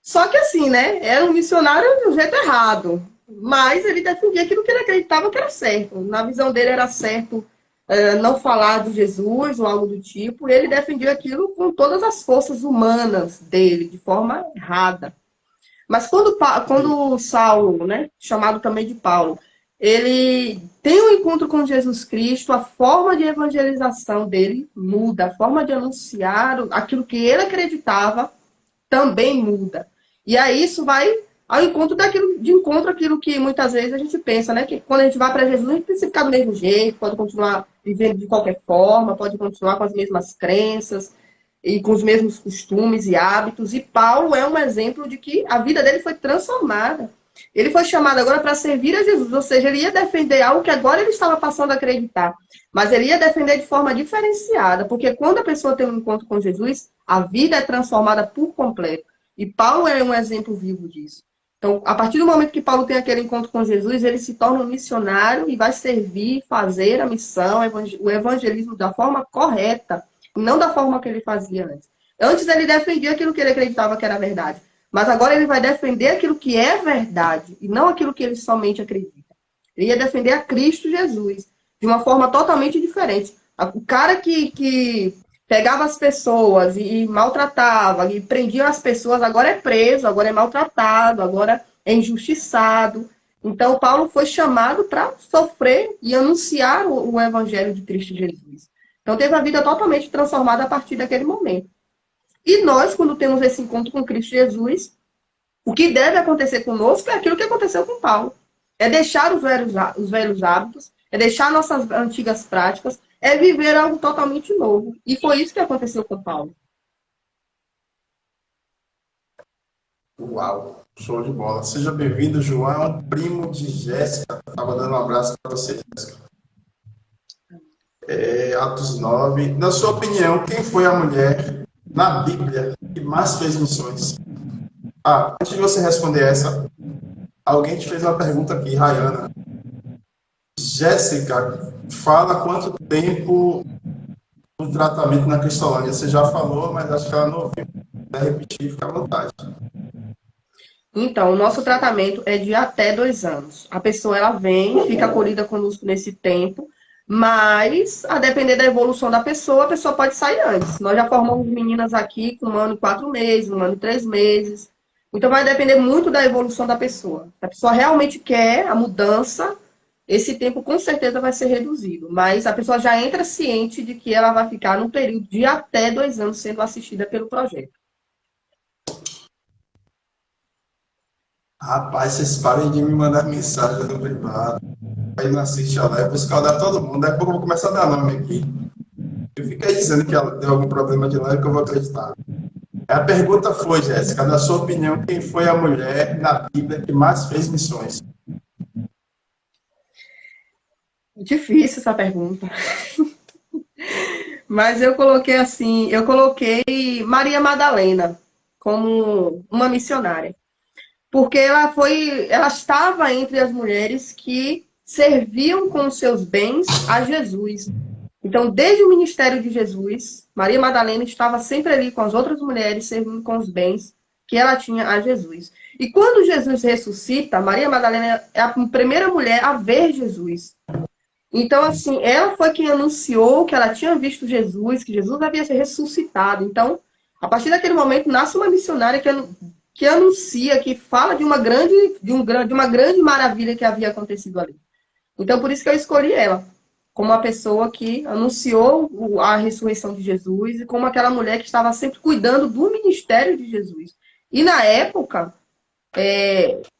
Só que assim, né? Era um missionário do jeito errado. Mas ele defendia aquilo que ele acreditava que era certo. Na visão dele era certo não falar de Jesus ou algo do tipo. E ele defendia aquilo com todas as forças humanas dele, de forma errada. Mas quando Saulo, né, chamado também de Paulo, ele tem um encontro com Jesus Cristo, a forma de evangelização dele muda, a forma de anunciar aquilo que ele acreditava também muda. E aí isso vai ao encontro àquilo que muitas vezes a gente pensa, né? Que quando a gente vai para Jesus, a gente precisa ficar do mesmo jeito, pode continuar vivendo de qualquer forma, pode continuar com as mesmas crenças e com os mesmos costumes e hábitos. E Paulo é um exemplo de que a vida dele foi transformada. Ele foi chamado agora para servir a Jesus, ou seja, ele ia defender algo que agora ele estava passando a acreditar, mas ele ia defender de forma diferenciada, porque quando a pessoa tem um encontro com Jesus, a vida é transformada por completo. E Paulo é um exemplo vivo disso. Então, a partir do momento que Paulo tem aquele encontro com Jesus, ele se torna um missionário e vai servir, fazer a missão, o evangelismo da forma correta, não da forma que ele fazia antes. Antes ele defendia aquilo que ele acreditava que era verdade. Mas agora ele vai defender aquilo que é verdade e não aquilo que ele somente acredita. Ele ia defender a Cristo Jesus de uma forma totalmente diferente. O cara que pegava as pessoas e maltratava, e prendia as pessoas, agora é preso, agora é maltratado, agora é injustiçado. Então, Paulo foi chamado para sofrer e anunciar o evangelho de Cristo Jesus. Então, teve a vida totalmente transformada a partir daquele momento. E nós, quando temos esse encontro com Cristo Jesus, o que deve acontecer conosco é aquilo que aconteceu com Paulo. É deixar os velhos hábitos, é deixar nossas antigas práticas, é viver algo totalmente novo. E foi isso que aconteceu com Paulo. Uau, show de bola. Seja bem-vindo, João, primo de Jéssica. Estava dando um abraço para você, Jéssica. Atos 9. Na sua opinião, quem foi a mulher na Bíblia que mais fez missões? Antes de você responder essa, alguém te fez uma pergunta aqui, Rayana. Jéssica, fala quanto tempo o tratamento na Cristolândia. Você já falou, mas acho que ela não ouviu. Se repetir, fica à vontade. Então, o nosso tratamento é de até 2 anos. A pessoa ela vem, fica acolhida conosco nesse tempo, Mas, a depender da evolução da pessoa, a pessoa pode sair antes. Nós já formamos meninas aqui com 1 ano e 4 meses, 1 ano e 3 meses. Então, vai depender muito da evolução da pessoa. Se a pessoa realmente quer a mudança, esse tempo com certeza vai ser reduzido. Mas a pessoa já entra ciente de que ela vai ficar num período de até 2 anos sendo assistida pelo projeto. Rapaz, vocês parem de me mandar mensagem no privado. Aí não assiste a live, vou escaldar todo mundo. Daqui a pouco eu vou começar a dar nome aqui. Eu fico aí dizendo que ela deu algum problema de live que eu vou acreditar. A pergunta foi, Jéssica, na sua opinião, quem foi a mulher na Bíblia que mais fez missões? Difícil essa pergunta. Mas eu coloquei Maria Madalena como uma missionária. Porque ela estava entre as mulheres que serviam com seus bens a Jesus. Então, desde o ministério de Jesus, Maria Madalena estava sempre ali com as outras mulheres, servindo com os bens que ela tinha a Jesus. E quando Jesus ressuscita, Maria Madalena é a primeira mulher a ver Jesus. Então, assim, ela foi quem anunciou que ela tinha visto Jesus, que Jesus havia se ressuscitado. Então, a partir daquele momento, nasce uma missionária que anuncia, que fala de uma grande maravilha que havia acontecido ali. Então, por isso que eu escolhi ela, como uma pessoa que anunciou a ressurreição de Jesus e como aquela mulher que estava sempre cuidando do ministério de Jesus. E na época,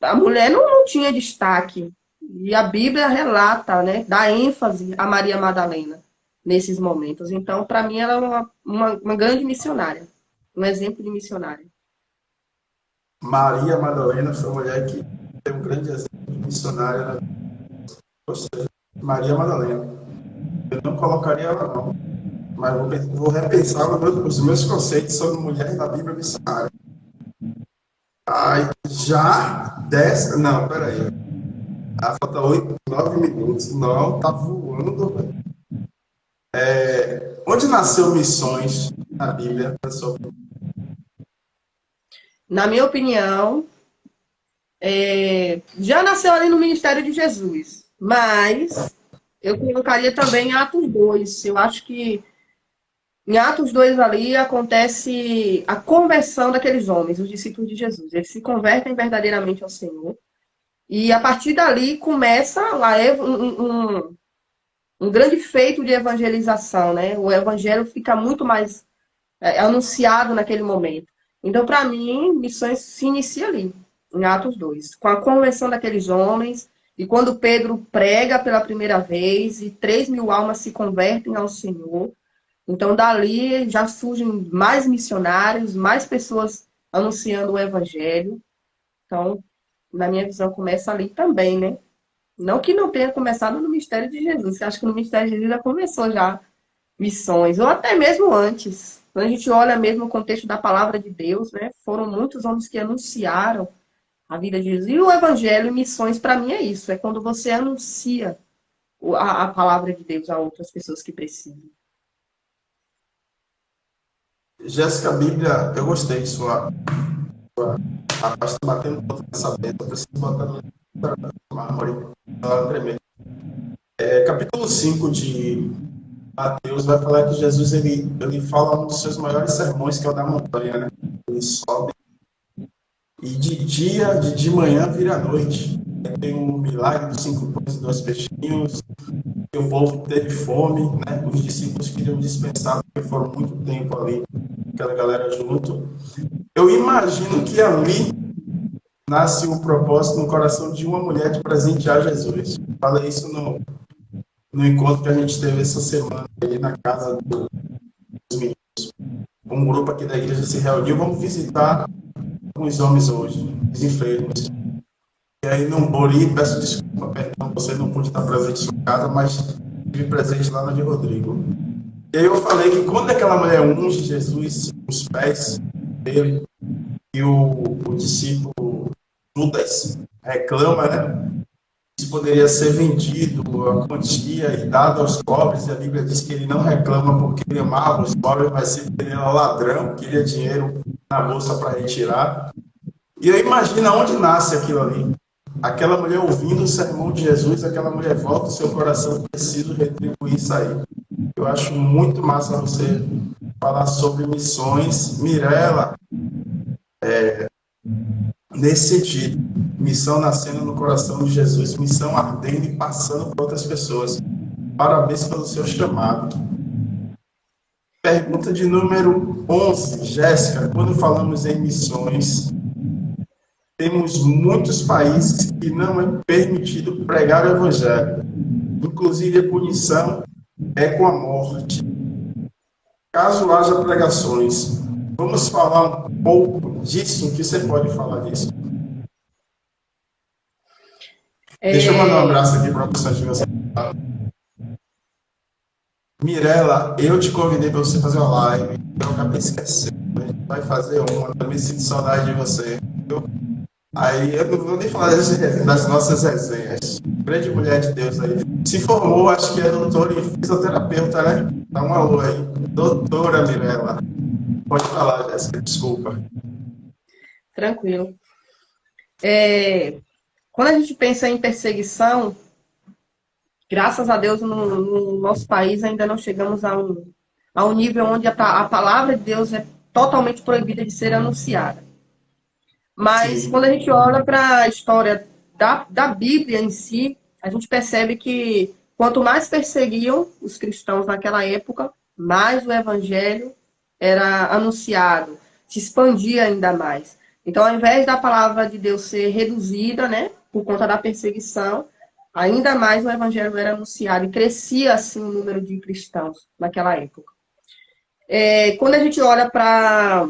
a mulher não tinha destaque. E a Bíblia relata, né, dá ênfase a Maria Madalena nesses momentos. Então, para mim, ela é uma grande missionária, um exemplo de missionária. Maria Madalena foi uma mulher que tem um grande exemplo de missionária na Bíblia. Ou seja, Maria Madalena. Eu não colocaria ela, não. Mas vou repensar os meus conceitos sobre mulher na Bíblia missionária. Ai, já dessa. Não, peraí. Falta 8, 9 minutos. Não, tá voando, velho. Onde nasceu missões na Bíblia? Na minha opinião, já nasceu ali no ministério de Jesus. Mas eu colocaria também em Atos 2. Eu acho que em Atos 2 ali acontece a conversão daqueles homens, os discípulos de Jesus. Eles se convertem verdadeiramente ao Senhor. E a partir dali começa lá um grande feito de evangelização, né? O evangelho fica muito mais anunciado naquele momento. Então, para mim, missões se inicia ali, em Atos 2, com a conversão daqueles homens, e quando Pedro prega pela primeira vez, e 3.000 almas se convertem ao Senhor. Então, dali já surgem mais missionários, mais pessoas anunciando o evangelho. Então, na minha visão, começa ali também, né? Não que não tenha começado no mistério de Jesus, que acho que no mistério de Jesus já começou já missões, ou até mesmo antes. Quando a gente olha mesmo o contexto da palavra de Deus, né? Foram muitos homens que anunciaram a vida de Jesus. E o evangelho e missões, para mim, é isso. É quando você anuncia a palavra de Deus a outras pessoas que precisam. Jéssica, a Bíblia, eu gostei de sua. Rapaz, está batendo todo nessa vez. Eu preciso botar no mármore. Tremendo. Capítulo 5 de Mateus vai falar que Jesus ele fala um dos seus maiores sermões, que é o da montanha, né? Ele sobe e de manhã vira noite. Tem um milagre dos 5 pães e 2 peixinhos, e o povo teve fome, né? Os discípulos queriam dispensar, porque foram muito tempo ali, aquela galera junto. Eu imagino que ali nasce o propósito no coração de uma mulher de presentear Jesus. Falei isso no encontro que a gente teve essa semana ali na casa dos meninos. Um grupo aqui da igreja se reuniu, vamos visitar alguns homens hoje, os enfermos. E aí não Bori, peço desculpa, perdão, você não pôde estar presente em sua casa, mas tive presente lá na de Rodrigo. E aí eu falei que quando aquela mulher unge Jesus os pés dele, e o discípulo Judas reclama, né? Isso poderia ser vendido, a quantia e dado aos pobres, e a Bíblia diz que ele não reclama porque ele amava os pobres, mas sim porque ele era ladrão, queria dinheiro na bolsa para retirar. E eu imagino onde nasce aquilo ali. aquela mulher ouvindo o sermão de Jesus, aquela mulher volta o seu coração, preciso retribuir isso aí. Eu acho muito massa você falar sobre missões. Mirela, nesse sentido, missão nascendo no coração de Jesus, missão ardendo e passando para outras pessoas. Parabéns pelo seu chamado. Pergunta de número 11, Jéssica. Quando falamos em missões, temos muitos países que não é permitido pregar o evangelho. Inclusive a punição é com a morte. Caso haja pregações, vamos falar um pouco disso, o que você pode falar disso? Deixa eu mandar um abraço aqui para a pessoa de você. Mirela, eu te convidei para você fazer uma live, eu acabei esquecendo. A gente vai fazer uma, também sinto saudade de você. Aí eu não vou nem falar das nossas resenhas. Grande mulher de Deus aí. Se formou, acho que é doutora em fisioterapeuta, né? Dá um alô aí. Doutora Mirela. Pode falar, Jéssica, desculpa. Tranquilo. Quando a gente pensa em perseguição, graças a Deus no nosso país ainda não chegamos a um nível onde a palavra de Deus é totalmente proibida de ser anunciada. Mas quando a gente olha para a história da Bíblia em si, a gente percebe que quanto mais perseguiam os cristãos naquela época, mais o evangelho era anunciado, se expandia ainda mais. Então, ao invés da palavra de Deus ser reduzida, né, por conta da perseguição, ainda mais o evangelho era anunciado e crescia assim o número de cristãos naquela época. Quando a gente olha para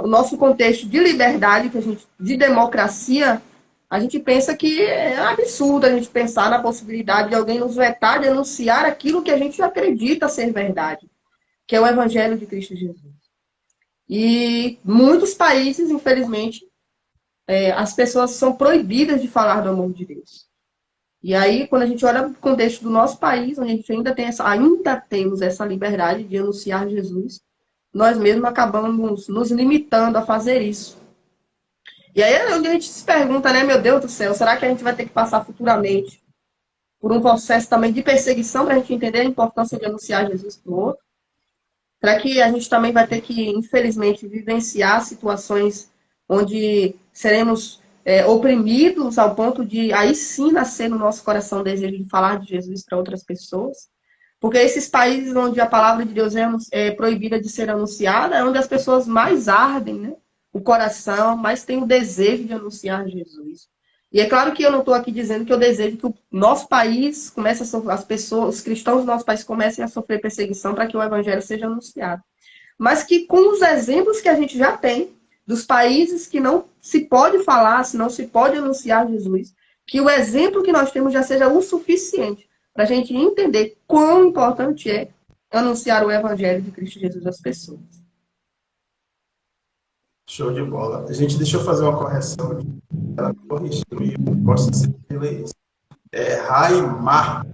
o nosso contexto de liberdade, de democracia, a gente pensa que é absurdo a gente pensar na possibilidade de alguém nos vetar de anunciar aquilo que a gente acredita ser verdade, que é o Evangelho de Cristo Jesus. E muitos países, infelizmente, as pessoas são proibidas de falar do amor de Deus. E aí, quando a gente olha para o contexto do nosso país, onde a gente ainda temos essa liberdade de anunciar Jesus, nós mesmos acabamos nos limitando a fazer isso. E aí é onde a gente se pergunta, né, meu Deus do céu, será que a gente vai ter que passar futuramente por um processo também de perseguição para a gente entender a importância de anunciar Jesus para o outro? Será que a gente também vai ter que, infelizmente, vivenciar situações onde seremos oprimidos ao ponto de, aí sim, nascer no nosso coração o desejo de falar de Jesus para outras pessoas? Porque esses países onde a palavra de Deus é proibida de ser anunciada, é onde as pessoas mais ardem, né? O coração, mais têm o desejo de anunciar Jesus. E é claro que eu não estou aqui dizendo que eu desejo que o nosso país comece a sofrer, os cristãos do nosso país comecem a sofrer perseguição para que o evangelho seja anunciado. Mas que com os exemplos que a gente já tem, dos países que não se pode falar, se não se pode anunciar Jesus, que o exemplo que nós temos já seja o suficiente para a gente entender quão importante é anunciar o Evangelho de Cristo Jesus às pessoas. Show de bola. Deixa eu fazer uma correção aqui. Ela corrigiu e eu gosto de ser ler isso. Raimar.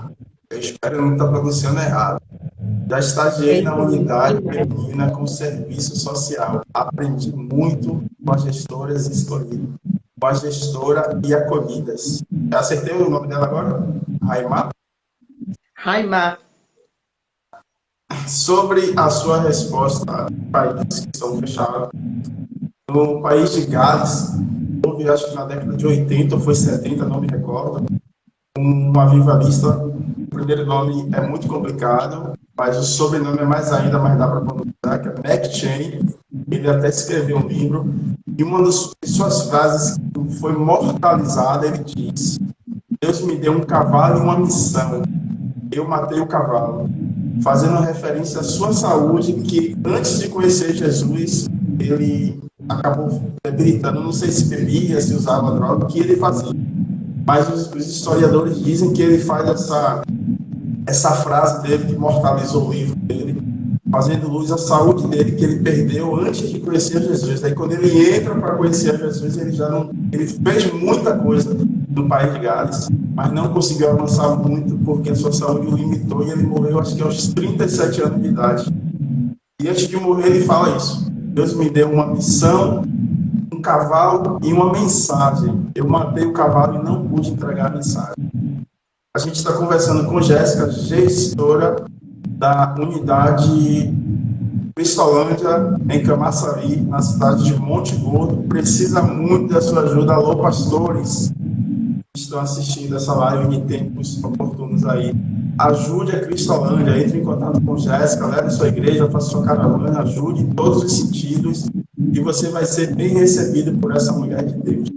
Eu espero não estar pronunciando errado. Já estagiei na unidade feminina com serviço social. Aprendi muito com as gestoras escolhidas. Com a gestora e acolhidas. Eu acertei o nome dela agora? Raimar? Raimar. Sobre a sua resposta, países que são fechados. No país de Gales, houve, acho que na década de 80 ou foi 70, não me recordo, um avivalista. O primeiro nome é muito complicado, mas o sobrenome é mais ainda, mas dá para pronunciar, que é McChain. Ele até escreveu um livro, e uma das suas frases que foi mortalizada, ele diz: Deus me deu um cavalo e uma missão. Eu matei o cavalo. Fazendo referência à sua saúde, que antes de conhecer Jesus, ele acabou debilitando, não sei se bebia, se usava droga, o que ele fazia. Mas os historiadores dizem que ele faz essa frase dele que mortalizou o livro dele, fazendo luz à saúde dele, que ele perdeu antes de conhecer Jesus. Aí quando ele entra para conhecer Jesus, ele fez muita coisa no país de Gales, mas não conseguiu avançar muito porque a sua saúde o limitou e ele morreu, acho que aos 37 anos de idade. E antes de morrer ele fala isso: Deus me deu uma missão, um cavalo e uma mensagem. Eu matei o cavalo e não pude entregar a mensagem. A gente está conversando com Jéssica, gestora da unidade Cristolândia, em Camaçari, na cidade de Monte Gordo. Precisa muito da sua ajuda. Alô, pastores que estão assistindo essa live em tempos oportunos aí. Ajude a Cristolândia, entre em contato com Jéssica, leve sua igreja, faça sua caravana, ajude em todos os sentidos e você vai ser bem recebido por essa mulher de Deus.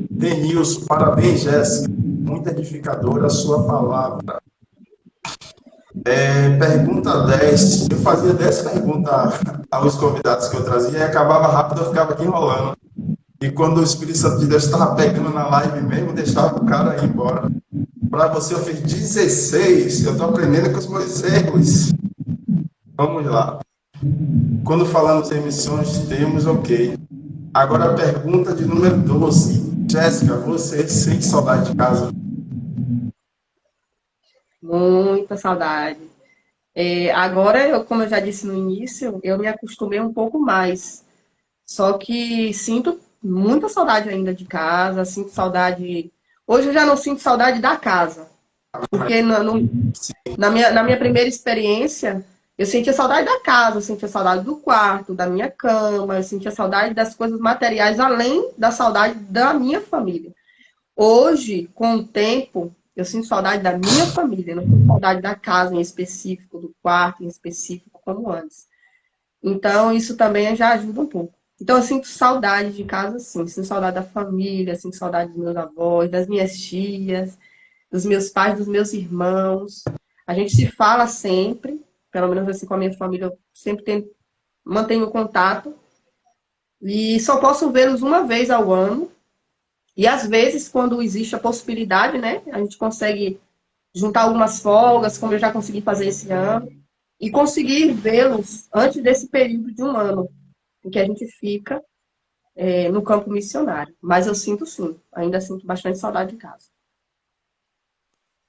Denilson, parabéns, Jéssica. Muito edificadora a sua palavra. Pergunta 10. Eu fazia 10 perguntas aos convidados que eu trazia e acabava rápido, eu ficava aqui enrolando. E quando o Espírito Santo de Deus estava pegando na live mesmo, deixava o cara ir embora. Para você, eu fiz 16. Eu estou aprendendo com os meus erros. Vamos lá. Quando falamos em missões, temos ok. Agora a pergunta de número 12. Jéssica, você sente saudade de casa? Muita saudade. Agora, como eu já disse no início, eu me acostumei um pouco mais. Só que sinto muita saudade ainda de casa, sinto saudade. Hoje eu já não sinto saudade da casa. Porque na minha primeira experiência, eu sentia saudade da casa, eu sentia saudade do quarto, da minha cama, eu sentia saudade das coisas materiais, além da saudade da minha família. Hoje, com o tempo, eu sinto saudade da minha família, não sinto saudade da casa em específico, do quarto em específico, como antes. Então, isso também já ajuda um pouco. Então, eu sinto saudade de casa, sim. Sinto saudade da família, sinto saudade dos meus avós, das minhas tias, dos meus pais, dos meus irmãos. A gente se fala sempre, pelo menos assim com a minha família, eu sempre mantenho contato. E só posso vê-los uma vez ao ano. E às vezes, quando existe a possibilidade, né, a gente consegue juntar algumas folgas, como eu já consegui fazer esse ano, e conseguir vê-los antes desse período de um ano, em que a gente fica no campo missionário. Mas eu sinto sim, ainda sinto bastante saudade de casa.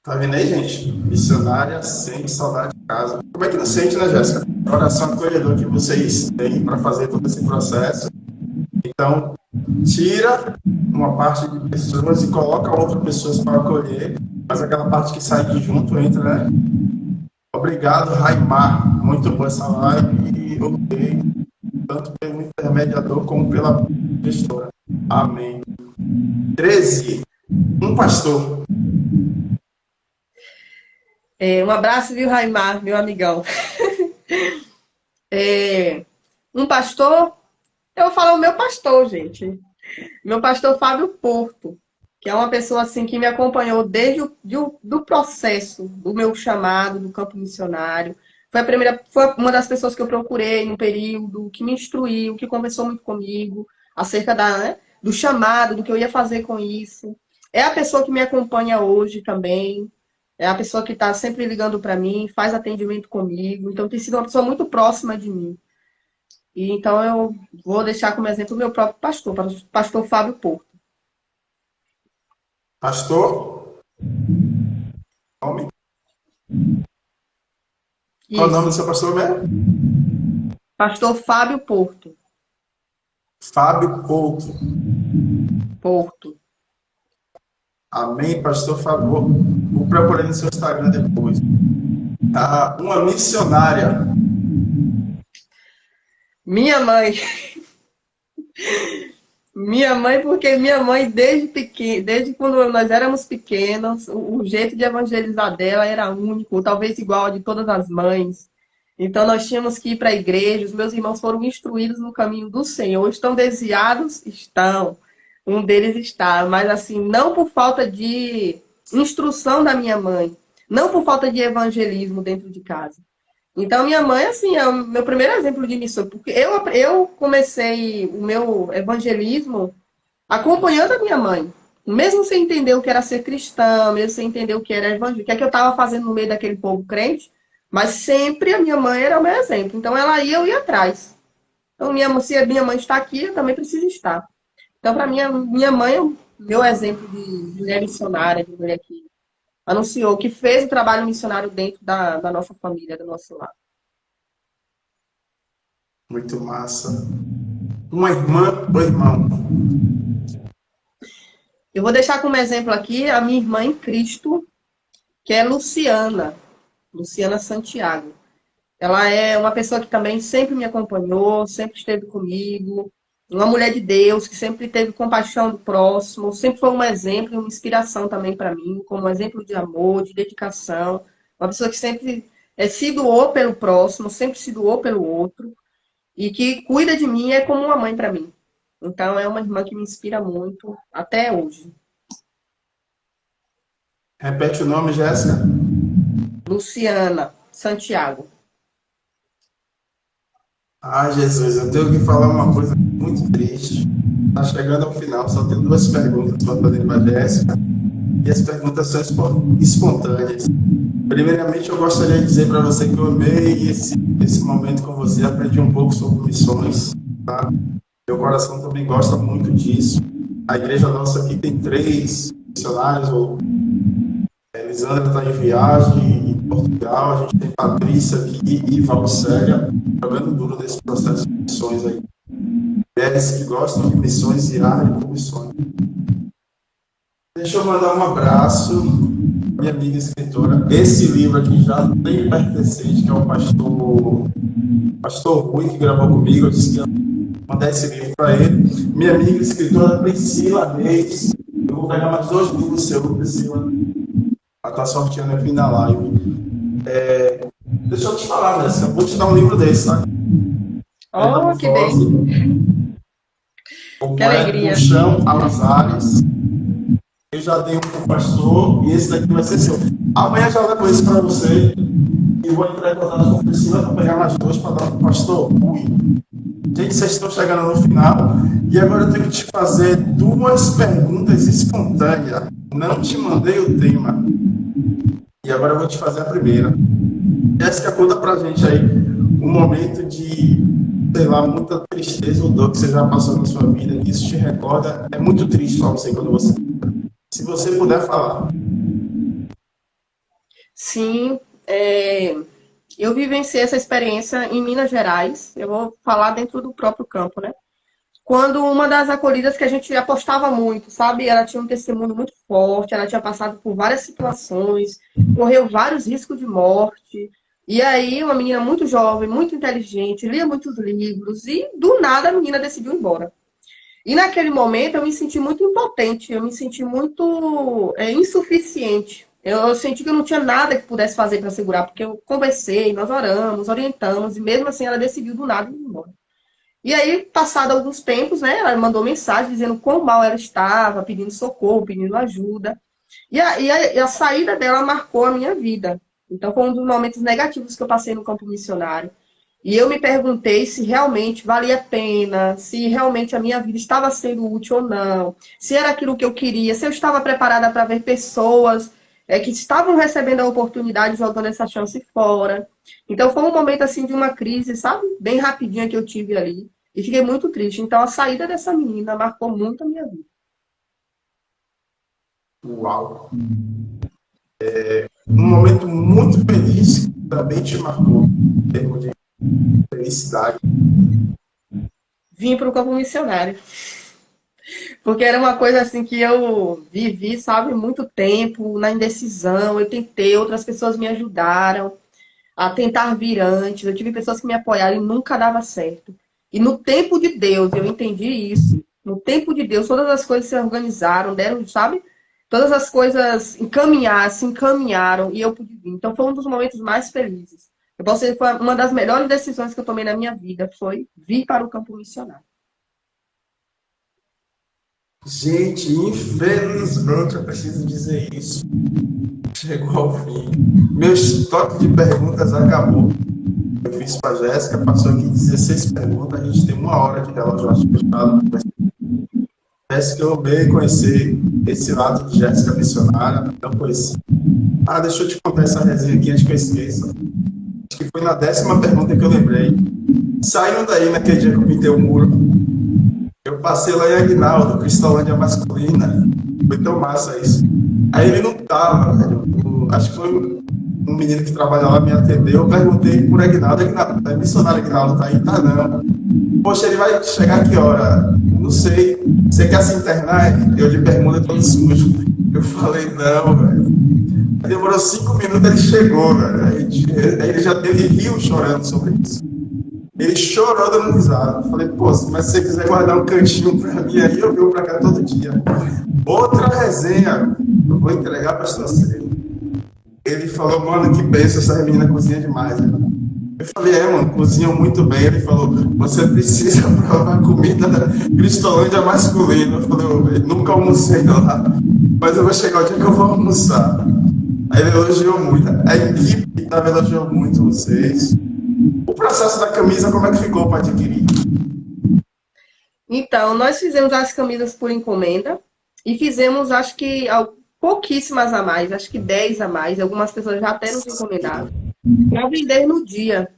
Tá vendo aí, gente? Missionária sente saudade de casa. Como é que não sente, né, Jéssica? Coração acolhedor que vocês têm para fazer todo esse processo. Então, tira uma parte de pessoas e coloca outras pessoas para acolher, mas aquela parte que sai de junto entra, né? Obrigado, Raimar. Muito boa essa live e ok, tanto pelo intermediador como pela gestora. Amém. 13. Um pastor. Um abraço, viu, Raimar, meu amigão. Um pastor, eu vou falar o meu pastor, gente. Meu pastor Fábio Porto, que é uma pessoa assim que me acompanhou desde do processo do meu chamado do campo missionário. Foi uma das pessoas que eu procurei no período, que me instruiu, que conversou muito comigo acerca do chamado, do que eu ia fazer com isso. É a pessoa que me acompanha hoje também. É a pessoa que está sempre ligando para mim, faz atendimento comigo. Então tem sido uma pessoa muito próxima de mim. E então eu vou deixar como exemplo o meu próprio pastor, pastor Fábio Porto. Pastor? Nome? Qual o nome do Isso, seu pastor mesmo? pastor Fábio Porto. Fábio Couto. Porto. Amém, pastor Fábio. Vou procurar no seu Instagram depois. Uma missionária. Minha mãe. Minha mãe, porque minha mãe, desde pequena, desde quando nós éramos pequenos, o jeito de evangelizar dela era único, talvez igual ao de todas as mães. Então nós tínhamos que ir para a igreja, os meus irmãos foram instruídos no caminho do Senhor. Estão desviados? Estão. Um deles está, mas assim, não por falta de instrução da minha mãe, não por falta de evangelismo dentro de casa. Então, minha mãe, assim, é o meu primeiro exemplo de missão, porque eu comecei o meu evangelismo acompanhando a minha mãe. Mesmo sem entender o que era ser cristã, mesmo sem entender o que era evangelho, o que é que eu estava fazendo no meio daquele povo crente, mas sempre a minha mãe era o meu exemplo. Então, ela ia, eu ia atrás. Então, se a minha mãe está aqui, eu também preciso estar. Então, para mim, a minha mãe é o meu exemplo de mulher missionária, de mulher que anunciou, que fez o trabalho missionário dentro da nossa família, do nosso lar. Muito massa. Uma irmã ou irmão? Eu vou deixar como exemplo aqui a minha irmã em Cristo, que é Luciana, Luciana Santiago. Ela é uma pessoa que também sempre me acompanhou, sempre esteve comigo, uma mulher de Deus que sempre teve compaixão do próximo, sempre foi um exemplo e uma inspiração também para mim, como um exemplo de amor, de dedicação, uma pessoa que sempre se doou pelo próximo, sempre se doou pelo outro e que cuida de mim é como uma mãe para mim. Então é uma irmã que me inspira muito até hoje. Repete o nome, Jéssica. Luciana Santiago. Ah, Jesus, eu tenho que falar uma coisa muito triste. Está chegando ao final, só tenho duas perguntas para fazer para a Jéssica. E as perguntas são espontâneas. Primeiramente, eu gostaria de dizer para você que eu amei esse momento com você, aprendi um pouco sobre missões, tá? Meu coração também gosta muito disso. A igreja nossa aqui tem 3 missionários, Elisandra está em viagem em Portugal, a gente tem Patrícia aqui e Valcélia jogando duro nesse processo de missões aí. Mulheres que gostam de missões e ardem por missões. Deixa eu mandar um abraço à minha amiga escritora. Esse livro aqui já tem pertencente, que é o pastor Rui, que gravou comigo. Eu disse que ia mandar esse livro para ele. Minha amiga escritora Priscila Reis. Eu vou pegar mais 2 livros seus, Priscila. Ela está sorteando aqui na live. Deixa eu te falar, Jéssica. Eu vou te dar um livro desse, tá? Oh, que bem! O Que alegria! O Chão aos Ares. Eu já dei um pro pastor e esse daqui vai ser seu. Amanhã já levo esse para você e vou entrar em contato com a Priscila para pegar mais 2 para dar para o pastor Rui. Gente, vocês estão chegando no final e agora eu tenho que te fazer 2 perguntas espontâneas. Não te mandei o tema. E agora eu vou te fazer a primeira. Jéssica, conta pra gente aí um momento de, sei lá, muita tristeza ou dor que você já passou na sua vida, que isso te recorda. É muito triste para você quando você... Se você puder falar. Sim, eu vivenciei essa experiência em Minas Gerais. Eu vou falar dentro do próprio campo, né? Quando uma das acolhidas que a gente apostava muito, sabe? Ela tinha um testemunho muito forte, ela tinha passado por várias situações, correu vários riscos de morte. E aí, uma menina muito jovem, muito inteligente, lia muitos livros, e do nada a menina decidiu ir embora. E naquele momento eu me senti muito impotente, eu me senti muito insuficiente. Eu senti que eu não tinha nada que pudesse fazer para segurar, porque eu conversei, nós oramos, orientamos, e mesmo assim ela decidiu do nada ir embora. E aí, passado alguns tempos, né, ela mandou mensagem dizendo quão mal ela estava, pedindo socorro, pedindo ajuda. E a saída dela marcou a minha vida. Então, foi um dos momentos negativos que eu passei no campo missionário. E eu me perguntei se realmente valia a pena, se realmente a minha vida estava sendo útil ou não, se era aquilo que eu queria, se eu estava preparada para ver pessoas que estavam recebendo a oportunidade jogando essa chance fora. Então, foi um momento assim de uma crise, sabe? Bem rapidinha que eu tive ali. E fiquei muito triste. Então, a saída dessa menina marcou muito a minha vida. Uau! Um momento muito feliz que também te marcou, em termos de felicidade. Vim para o campo missionário. Porque era uma coisa assim que eu vivi, sabe, muito tempo na indecisão. Eu tentei, outras pessoas me ajudaram a tentar vir antes. Eu tive pessoas que me apoiaram e nunca dava certo. E no tempo de Deus, eu entendi isso. No tempo de Deus, todas as coisas se organizaram, deram, sabe? Todas as coisas se encaminharam e eu pude vir. Então foi um dos momentos mais felizes. Eu posso dizer que foi uma das melhores decisões que eu tomei na minha vida, foi vir para o campo missionário. Gente, infelizmente eu preciso dizer isso. Chegou ao fim. Meu estoque de perguntas acabou. Eu fiz para a Jéssica, passou aqui 16 perguntas, a gente tem 1 hora de relógio fechado. Jéssica, eu amei conhecer esse lado de Jéssica missionária, não conheci. Deixa eu te contar essa resenha aqui antes que eu esqueça. Acho que foi na 10ª pergunta que eu lembrei. Saindo daí, naquele dia que eu pintei o muro, eu passei lá em Aguinaldo, Cristolândia masculina. Foi tão massa isso. Aí ele não tava, velho. Acho que foi um menino que trabalha lá, me atendeu. Eu perguntei por Aguinaldo. Aguinaldo, é missionário Aguinaldo, tá aí? Tá não. poxa, ele vai chegar a que hora? Não sei. Você quer se internar? Eu de bermuda todo sujo. Eu falei, não, velho. Demorou 5 minutos, ele chegou, velho. Aí ele riu chorando sobre isso. Ele chorou dando risada. Eu falei, pô, mas se você quiser guardar um cantinho pra mim aí, eu venho pra cá todo dia. Outra resenha, eu vou entregar pra você. Ele falou, mano, que benção, essa menina cozinha demais, né? Eu falei, mano, cozinham muito bem. Ele falou, você precisa provar comida da Cristolândia masculina. Eu falei, nunca almocei lá, mas eu vou chegar o dia que eu vou almoçar. Aí ele elogiou muito, a equipe tava elogiou muito vocês. O processo da camisa, como é que ficou para adquirir? Então, nós fizemos as camisas por encomenda e fizemos, acho que, pouquíssimas a mais, acho que 10 a mais. Algumas pessoas já até nos encomendaram para vender no dia.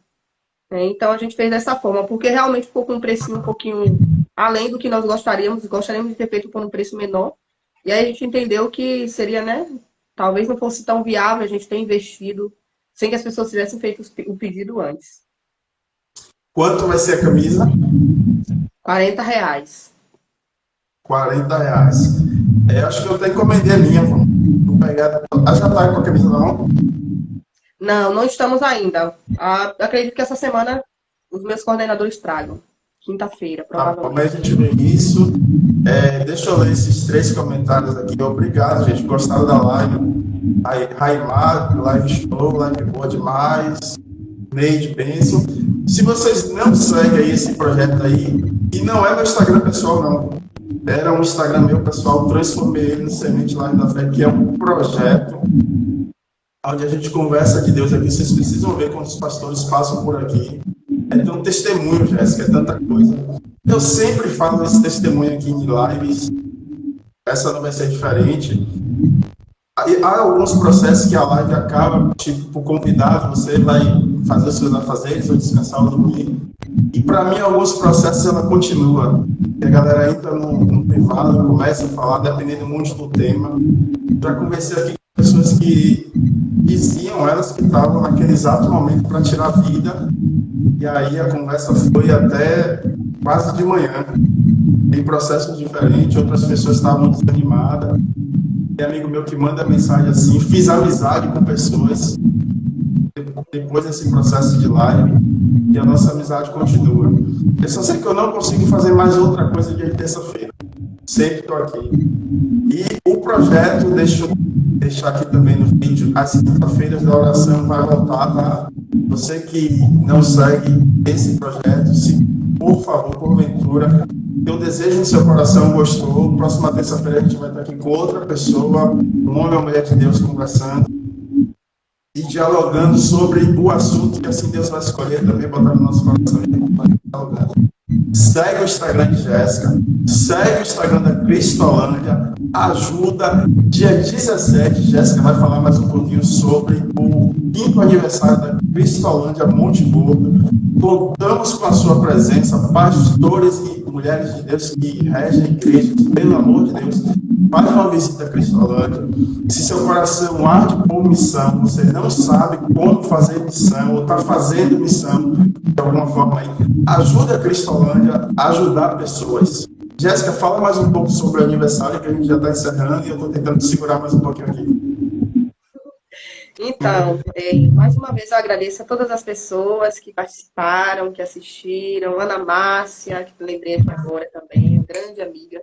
Então, a gente fez dessa forma, porque realmente ficou com um precinho um pouquinho além do que nós gostaríamos de ter feito por um preço menor. E aí a gente entendeu que seria, né? Talvez não fosse tão viável a gente ter investido sem que as pessoas tivessem feito o pedido antes. Quanto vai ser a camisa? R$40. R$40. Acho que eu até encomendei a minha. Vou pegar. Já tá com a camisa na mão? Não, não estamos ainda. Acredito que essa semana os meus coordenadores tragam. Quinta-feira, provavelmente. Como a gente vê isso, deixa eu ler esses 3 comentários aqui. Obrigado, gente. Gostaram da live? Raimar, live show, live boa demais. Neide, benção. Se vocês não seguem aí esse projeto aí, e não é meu Instagram pessoal, não. Era um Instagram meu pessoal, transformei ele no Semente Live da Fé, que é um projeto onde a gente conversa de Deus aqui. Vocês precisam ver quando os pastores passam por aqui. É tão testemunho, Jéssica, é tanta coisa. Eu sempre falo esse testemunho aqui em lives. Essa não vai ser diferente. Há alguns processos que a live acaba, tipo, por convidado, você vai fazer os seus afazeres ou descansar ou dormir. E para mim, alguns processos ela continua. A galera entra no privado, começa a falar, dependendo muito do tema. Já conversei aqui com pessoas que diziam, elas que estavam naquele exato momento para tirar a vida. E aí a conversa foi até quase de manhã. Em processos diferentes, outras pessoas estavam desanimadas. Tem amigo meu que manda mensagem assim, fiz amizade com pessoas depois desse processo de live e a nossa amizade continua. Eu só sei que eu não consigo fazer mais outra coisa dia de terça-feira. Sempre estou aqui. E o projeto, deixa eu deixar aqui também no vídeo, as quinta-feiras da oração vai voltar, tá? Você que não segue esse projeto, se por favor, porventura, eu desejo no seu coração, gostou. Próxima terça-feira a gente vai estar aqui com outra pessoa, um homem ou mulher de Deus, conversando e dialogando sobre o assunto que assim Deus vai escolher também, botar no nosso coração e dialogando. Segue o Instagram de Jéssica, segue o Instagram da Cristolândia, ajuda. Dia 17, Jéssica vai falar mais um pouquinho sobre o 5º aniversário da Cristolândia Monte Gordo. Contamos com a sua presença, pastores e mulheres de Deus que regem a igreja, pelo amor de Deus, faz uma visita à Cristolândia. Se seu coração arde por missão, você não sabe como fazer missão, ou está fazendo missão de alguma forma aí, ajuda a Cristolândia a ajudar pessoas. Jéssica, fala mais um pouco sobre o aniversário, que a gente já está encerrando, e eu estou tentando segurar mais um pouquinho aqui. Então, mais uma vez eu agradeço a todas as pessoas que participaram, que assistiram, Ana Márcia, que eu lembrei aqui agora também, grande amiga.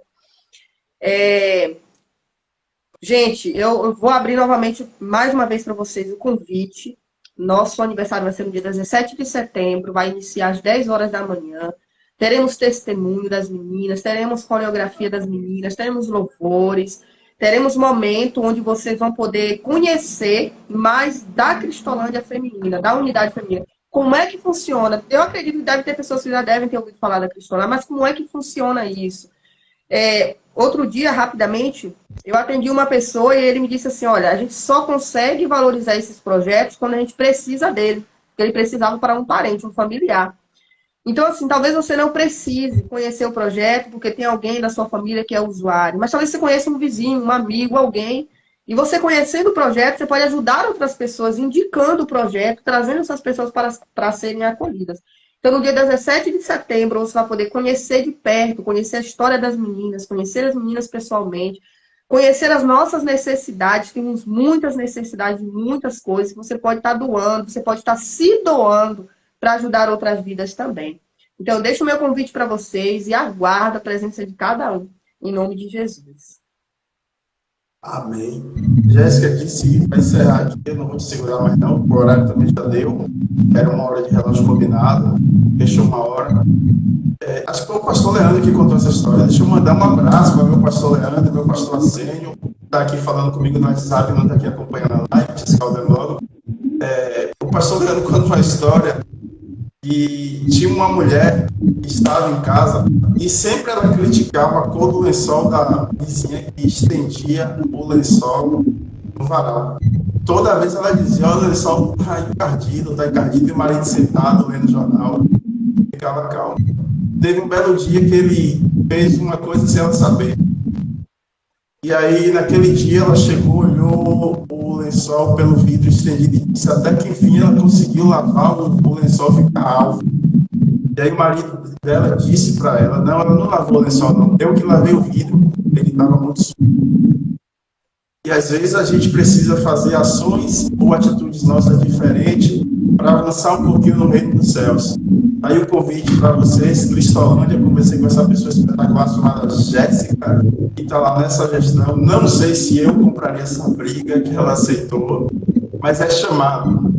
Gente, eu vou abrir novamente, mais uma vez para vocês, o convite. Nosso aniversário vai ser no dia 17 de setembro, vai iniciar às 10 horas da manhã. Teremos testemunho das meninas, teremos coreografia das meninas, teremos louvores, teremos momento onde vocês vão poder conhecer mais da Cristolândia feminina, da unidade feminina. Como é que funciona? Eu acredito que deve ter pessoas que já devem ter ouvido falar da Cristolândia, mas como é que funciona isso? Outro dia, rapidamente, eu atendi uma pessoa e ele me disse assim, olha, a gente só consegue valorizar esses projetos quando a gente precisa dele, porque ele precisava para um parente, um familiar. Então, assim, talvez você não precise conhecer o projeto porque tem alguém da sua família que é usuário, mas talvez você conheça um vizinho, um amigo, alguém, e você conhecendo o projeto, você pode ajudar outras pessoas, indicando o projeto, trazendo essas pessoas para serem acolhidas. Então, no dia 17 de setembro, você vai poder conhecer de perto, conhecer a história das meninas, conhecer as meninas pessoalmente, conhecer as nossas necessidades. Temos muitas necessidades, muitas coisas. Você pode estar doando, você pode estar se doando para ajudar outras vidas também. Então, eu deixo o meu convite para vocês e aguardo a presença de cada um, em nome de Jesus. Amém. Jéssica disse para encerrar aqui, eu não vou te segurar mais não, o horário também já deu. Era uma hora de relógio combinado, fechou uma hora. Acho que foi o pastor Leandro que contou essa história. Deixa eu mandar um abraço para meu pastor Leandro, meu pastor Arsênio, que está aqui falando comigo no WhatsApp, não está aqui acompanhando a live, o pastor Leandro contou uma história e tinha uma mulher que estava em casa e sempre ela criticava a cor do lençol da vizinha que estendia o lençol no varal. Toda vez ela dizia, olha, o lençol está encardido, e o marido sentado lendo jornal, ficava calmo. Teve um belo dia que ele fez uma coisa sem ela saber. E aí, naquele dia, ela chegou, olhou o lençol pelo vidro estendido e disse, até que enfim ela conseguiu lavar o lençol ficar alvo. E aí o marido dela disse para ela, não, ela não lavou o lençol não, eu que lavei o vidro, ele estava muito sujo. E às vezes a gente precisa fazer ações ou atitudes nossas diferentes para avançar um pouquinho no reino dos céus. Aí o convite para vocês, Cristolândia, conversei com essa pessoa espetacular chamada Jéssica, que está lá nessa gestão. Não sei se eu compraria essa briga que ela aceitou, mas é chamado.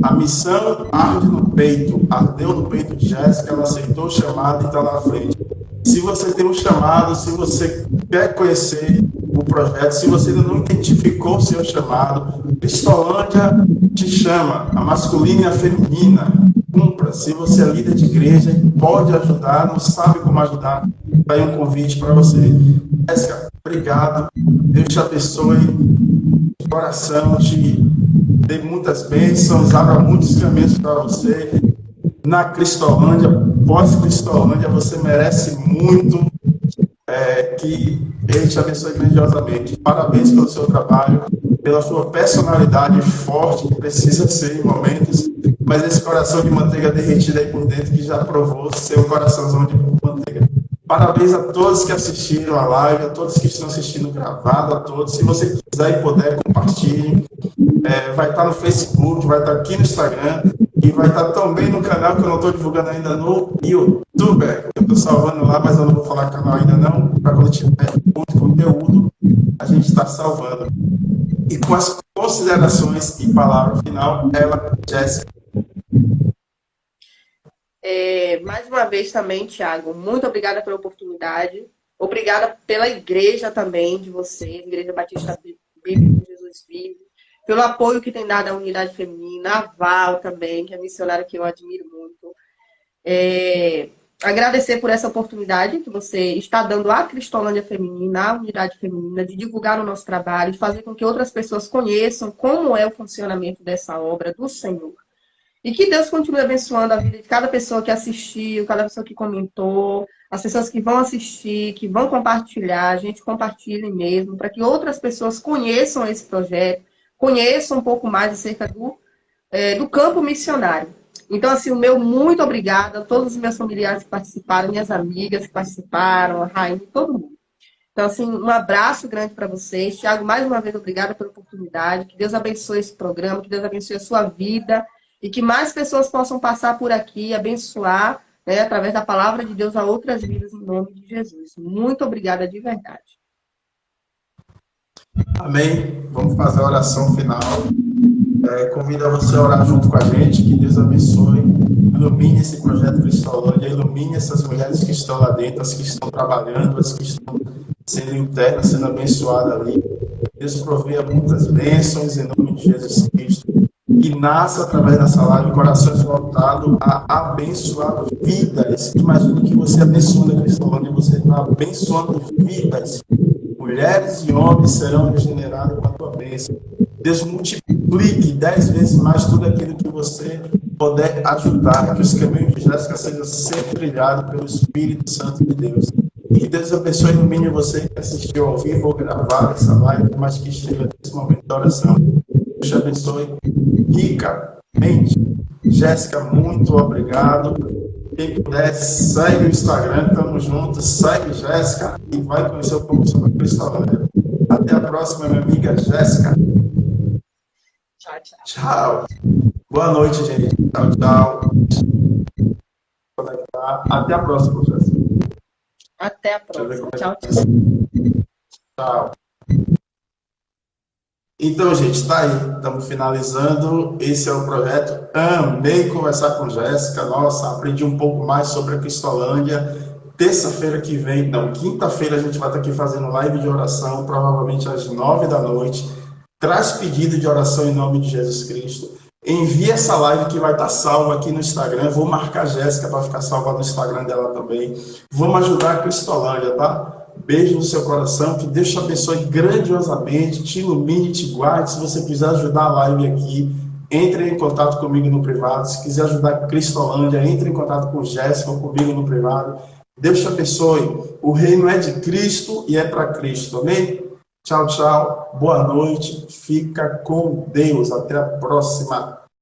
A missão arde no peito, ardeu no peito de Jéssica, ela aceitou o chamado e está lá à frente. Se você tem um chamado, se você quer conhecer o projeto, se você ainda não identificou o seu chamado, Cristolândia te chama, a masculina e a feminina. Cumpra. Se você é líder de igreja e pode ajudar, não sabe como ajudar, está aí um convite para você. Jéssica, obrigado. Deus te abençoe. De coração, te dê muitas bênçãos, abra muitos caminhos para você. Na Cristolândia, pós-Cristolândia, você merece muito. Que Ele te abençoe grandiosamente. Parabéns pelo seu trabalho, pela sua personalidade forte, que precisa ser em momentos, mas esse coração de manteiga derretida aí por dentro, que já provou ser um coraçãozão de manteiga. Parabéns a todos que assistiram a live, a todos que estão assistindo gravado, a todos. Se você quiser e puder, compartilhe. Vai estar no Facebook, vai estar aqui no Instagram e vai estar também no canal que eu não estou divulgando ainda no YouTube. Eu estou salvando lá, mas eu não vou falar canal ainda não, para quando tiver muito conteúdo, a gente está salvando. E com as considerações e palavra final, ela, Jéssica. Mais uma vez também, Thiago, muito obrigada pela oportunidade. Obrigada pela igreja também de vocês, Igreja Batista Bíblica Jesus Vive, pelo apoio que tem dado à unidade feminina, a Val também, que é missionária que eu admiro muito. Agradecer por essa oportunidade que você está dando à Cristolândia Feminina, à unidade feminina, de divulgar o nosso trabalho, de fazer com que outras pessoas conheçam como é o funcionamento dessa obra do Senhor. E que Deus continue abençoando a vida de cada pessoa que assistiu, cada pessoa que comentou, as pessoas que vão assistir, que vão compartilhar, a gente compartilhe mesmo, para que outras pessoas conheçam esse projeto, conheçam um pouco mais acerca do campo missionário. Então, assim, o meu muito obrigada a todos os meus familiares que participaram, minhas amigas que participaram, a Rainha, todo mundo. Então, assim, um abraço grande para vocês. Thiago, mais uma vez, obrigada pela oportunidade. Que Deus abençoe esse programa, que Deus abençoe a sua vida e que mais pessoas possam passar por aqui e abençoar, né, através da palavra de Deus, a outras vidas, em nome de Jesus. Muito obrigada de verdade. Amém. Vamos fazer a oração final. Convido você a orar junto com a gente. Que Deus abençoe. Ilumine esse projeto Cristolândia. Ilumine essas mulheres que estão lá dentro, as que estão trabalhando, as que estão sendo internas, sendo abençoadas ali. Deus proveia muitas bênçãos em nome de Jesus Cristo. Que nasça através dessa live corações voltados a abençoar vidas. Imagine que você abençoando a Cristolândia, você está abençoando vidas. Mulheres e homens serão regenerados com a tua bênção. Deus multiplique 10 vezes mais tudo aquilo que você puder ajudar, que os caminhos de Jéssica sejam sempre trilhados pelo Espírito Santo de Deus. E que Deus abençoe e ilumine você que assistiu ao vivo ou gravado essa live, mas que esteja nesse momento de oração. Deus te abençoe ricamente. Jéssica, muito obrigado. Quem puder, segue o Instagram, tamo junto, segue Jéssica e vai conhecer um pouco sobre a Cristolândia. Até a próxima, minha amiga Jéssica. Tchau, tchau. Tchau. Boa noite, gente. Tchau, tchau. Até a próxima, Jéssica. Até a próxima. Tchau, tchau. Tchau. Então, gente, tá aí. Estamos finalizando. Esse é o projeto. Amei conversar com Jéssica. Nossa, aprendi um pouco mais sobre a Cristolândia. Terça-feira que vem, não, quinta-feira a gente vai estar aqui fazendo live de oração, provavelmente às 9 da noite. Traz pedido de oração em nome de Jesus Cristo. Envie essa live que vai estar salva aqui no Instagram. Vou marcar a Jéssica para ficar salva no Instagram dela também. Vamos ajudar a Cristolândia, tá? Beijo no seu coração, que Deus te abençoe grandiosamente, te ilumine, te guarde. Se você quiser ajudar a live aqui, entre em contato comigo no privado. Se quiser ajudar a Cristolândia, entre em contato com Jéssica ou comigo no privado. Deus te abençoe. O reino é de Cristo e é para Cristo, amém? Tchau, tchau. Boa noite. Fica com Deus. Até a próxima.